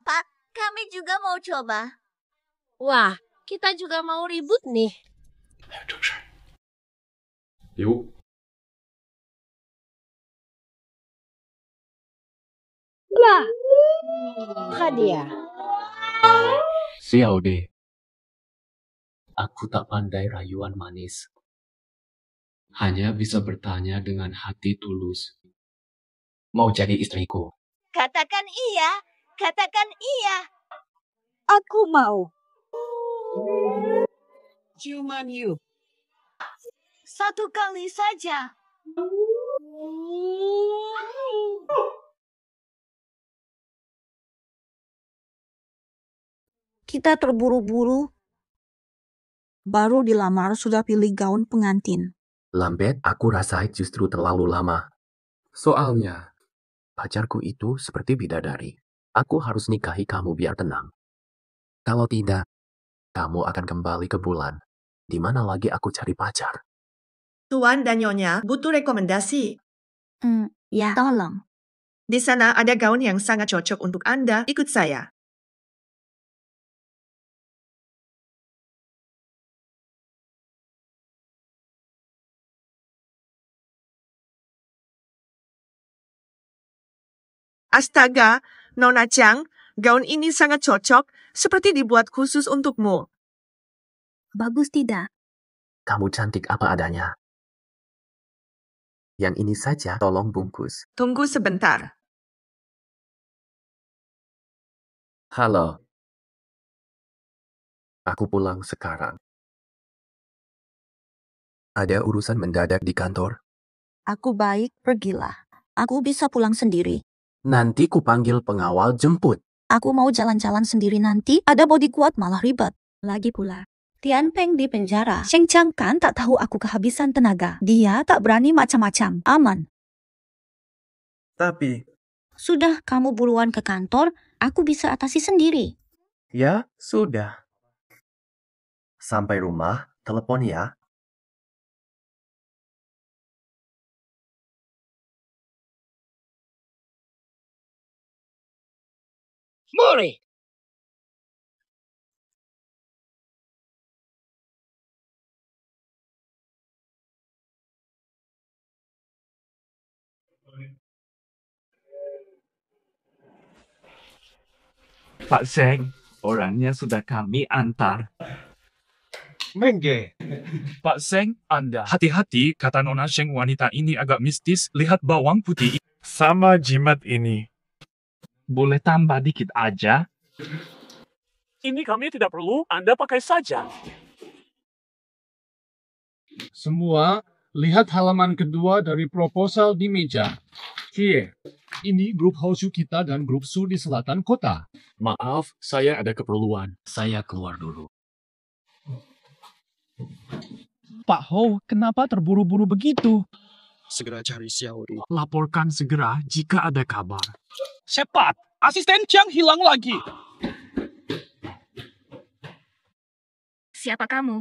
Pak, kami juga mau coba. Wah, kita juga mau ribut nih. Yuk. Lah, hadiah. Xiao De. Aku tak pandai rayuan manis. Hanya bisa bertanya dengan hati tulus. Mau jadi istriku? Katakan iya. Katakan iya. Aku mau. Cuman yuk. Satu kali saja. Kita terburu-buru. Baru dilamar sudah pilih gaun pengantin. Lambat, aku rasa justru terlalu lama. Soalnya, pacarku itu seperti bidadari. Aku harus nikahi kamu biar tenang. Kalau tidak, kamu akan kembali ke bulan. Di mana lagi aku cari pacar? Tuan dan Nyonya butuh rekomendasi. Ya, tolong. Di sana ada gaun yang sangat cocok untuk Anda. Ikut saya. Astaga, Nona Chang, gaun ini sangat cocok, seperti dibuat khusus untukmu. Bagus tidak? Kamu cantik apa adanya. Yang ini saja tolong bungkus. Tunggu sebentar. Halo. Aku pulang sekarang. Ada urusan mendadak di kantor. Aku baik, pergilah. Aku bisa pulang sendiri. Nanti kupanggil pengawal jemput. Aku mau jalan-jalan sendiri nanti, ada bodi kuat malah ribet. Lagi pula, Tian Peng di penjara. Sheng Chang kan tak tahu aku kehabisan tenaga. Dia tak berani macam-macam. Aman. Tapi, Sudah, kamu buruan ke kantor, aku bisa atasi sendiri. ya sudah. Sampai rumah, telepon ya. Mari. Pak Zeng, orangnya sudah kami antar. Mengge. Pak Zeng, Anda. Hati-hati, kata Nona Sheng, wanita ini agak mistis. Lihat bawang putih. Sama jimat ini. Boleh tambah dikit aja? Ini kami tidak perlu, Anda pakai saja. Semua, lihat halaman kedua dari proposal di meja. Here, ini grup Hoshu kita dan grup Su di selatan kota. Maaf, saya ada keperluan. Saya keluar dulu. Pak Ho, kenapa terburu-buru begitu? Segera cari Xiaori. Laporkan segera jika ada kabar. Cepat, asisten Chang hilang lagi. Siapa kamu?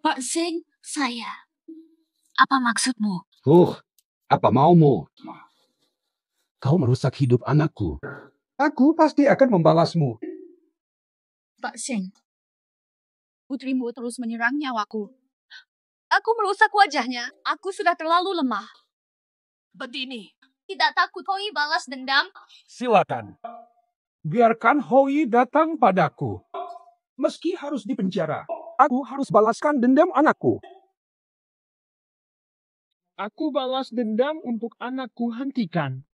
Pak Zeng, saya. Apa maksudmu? Apa maumu? Kau merusak hidup anakku. Aku pasti akan membalasmu. Pak Zeng, putrimu terus menyerang nyawaku. Aku merusak wajahnya. Aku sudah terlalu lemah. Begini. Tidak takut Hoi balas dendam? Silakan. Biarkan Hoi datang padaku. Meski harus dipenjara, aku harus balaskan dendam anakku. Aku balas dendam untuk anakku hentikan.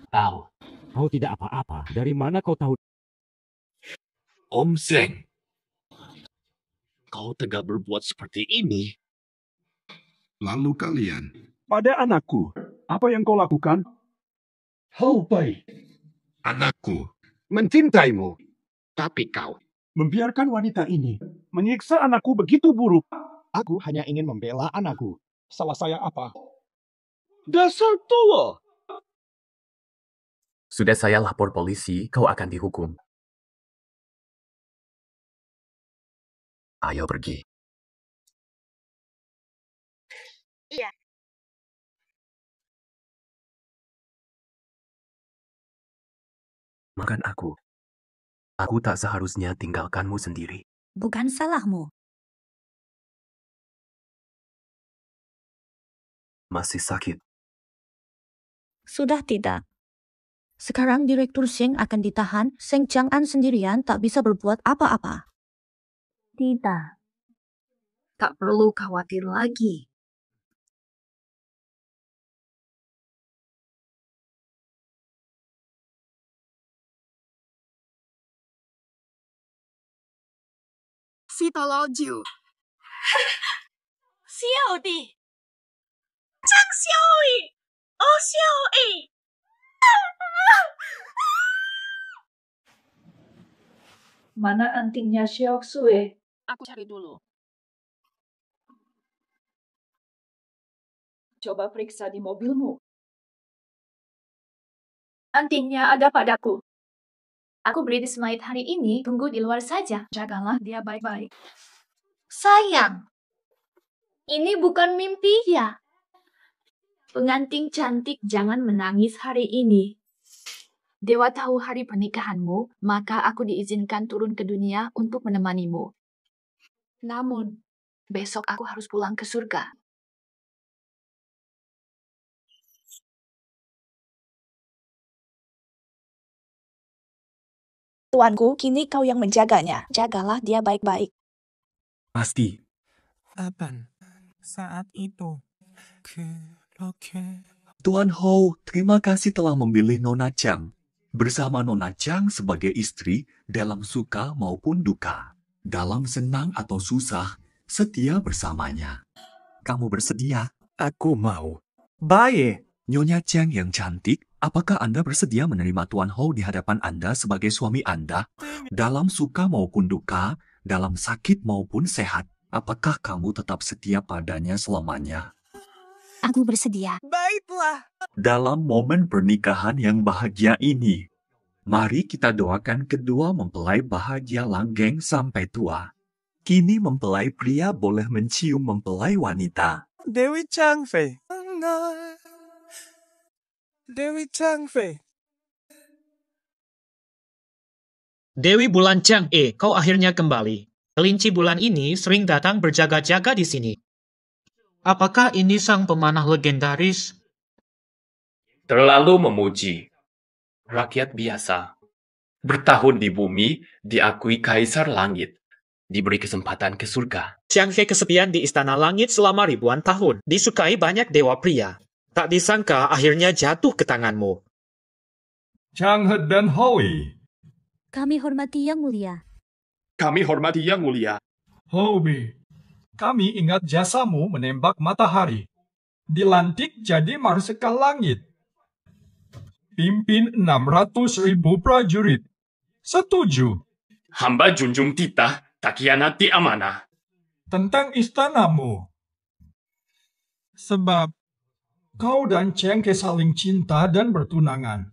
Tahu, kau tidak apa-apa. Dari mana kau tahu? Om Zeng, kau tega berbuat seperti ini. Lalu kalian? Pada anakku, apa yang kau lakukan? Hou Bai. Anakku mencintaimu. Tapi kau Membiarkan wanita ini menyiksa anakku begitu buruk. Aku hanya ingin membela anakku. Salah saya apa? Dasar tolol! Sudah saya lapor polisi, kau akan dihukum. Ayo pergi. Iya. Makan aku. Aku tak seharusnya tinggalkanmu sendiri. Bukan salahmu. Masih sakit. Sudah tidak. Sekarang Direktur Sheng akan ditahan. Sheng Chang'an sendirian tak bisa berbuat apa-apa. Tidak. Tak perlu khawatir lagi. Si tolol Jiu. Xiaodi. Chang Xiaoi. Oh Xiaoi. Mana antingnya Xiao Xue? Aku cari dulu. Coba periksa di mobilmu. Antingnya ada padaku. Aku beri di Smite hari ini, tunggu di luar saja. Jagalah dia baik-baik. Sayang, ini bukan mimpi ya. Pengantin cantik, jangan menangis hari ini. Dewa tahu hari pernikahanmu, maka aku diizinkan turun ke dunia untuk menemanimu. Namun, besok aku harus pulang ke surga. Tuanku, kini kau yang menjaganya. Jagalah dia baik-baik. Pasti. Kapan saat itu? Tuan Hou, terima kasih telah memilih Nona Chang. Bersama Nona Chang sebagai istri dalam suka maupun duka. Dalam senang atau susah, setia bersamanya. Kamu bersedia? Aku mau. Baik. Nyonya Chang yang cantik, apakah Anda bersedia menerima Tuan Hou di hadapan Anda sebagai suami Anda? Dalam suka maupun duka, dalam sakit maupun sehat, apakah kamu tetap setia padanya selamanya? Aku bersedia. Baiklah. Dalam momen pernikahan yang bahagia ini, mari kita doakan kedua mempelai bahagia langgeng sampai tua. Kini mempelai pria boleh mencium mempelai wanita. Dewi Changfei. Dewi Changfei. Dewi Bulan Chang, kau akhirnya kembali. Kelinci bulan ini sering datang berjaga-jaga di sini. Apakah ini sang pemanah legendaris? Terlalu memuji. Rakyat biasa. Bertahun di bumi, diakui kaisar langit. Diberi kesempatan ke surga. Changfei kesepian di istana langit selama ribuan tahun. Disukai banyak dewa pria. Tak disangka akhirnya jatuh ke tanganmu. Chang He dan Howie. Kami hormati Yang Mulia. Kami hormati Yang Mulia. Howie, kami ingat jasamu menembak matahari. Dilantik jadi marsekal langit. Pimpin 600.000 prajurit. Setuju. Hamba junjung titah, tak kianati amanah. Tentang istanamu. Sebab kau dan Chengke saling cinta dan bertunangan.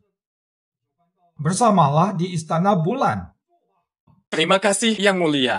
Bersamalah di istana bulan. Terima kasih, Yang Mulia.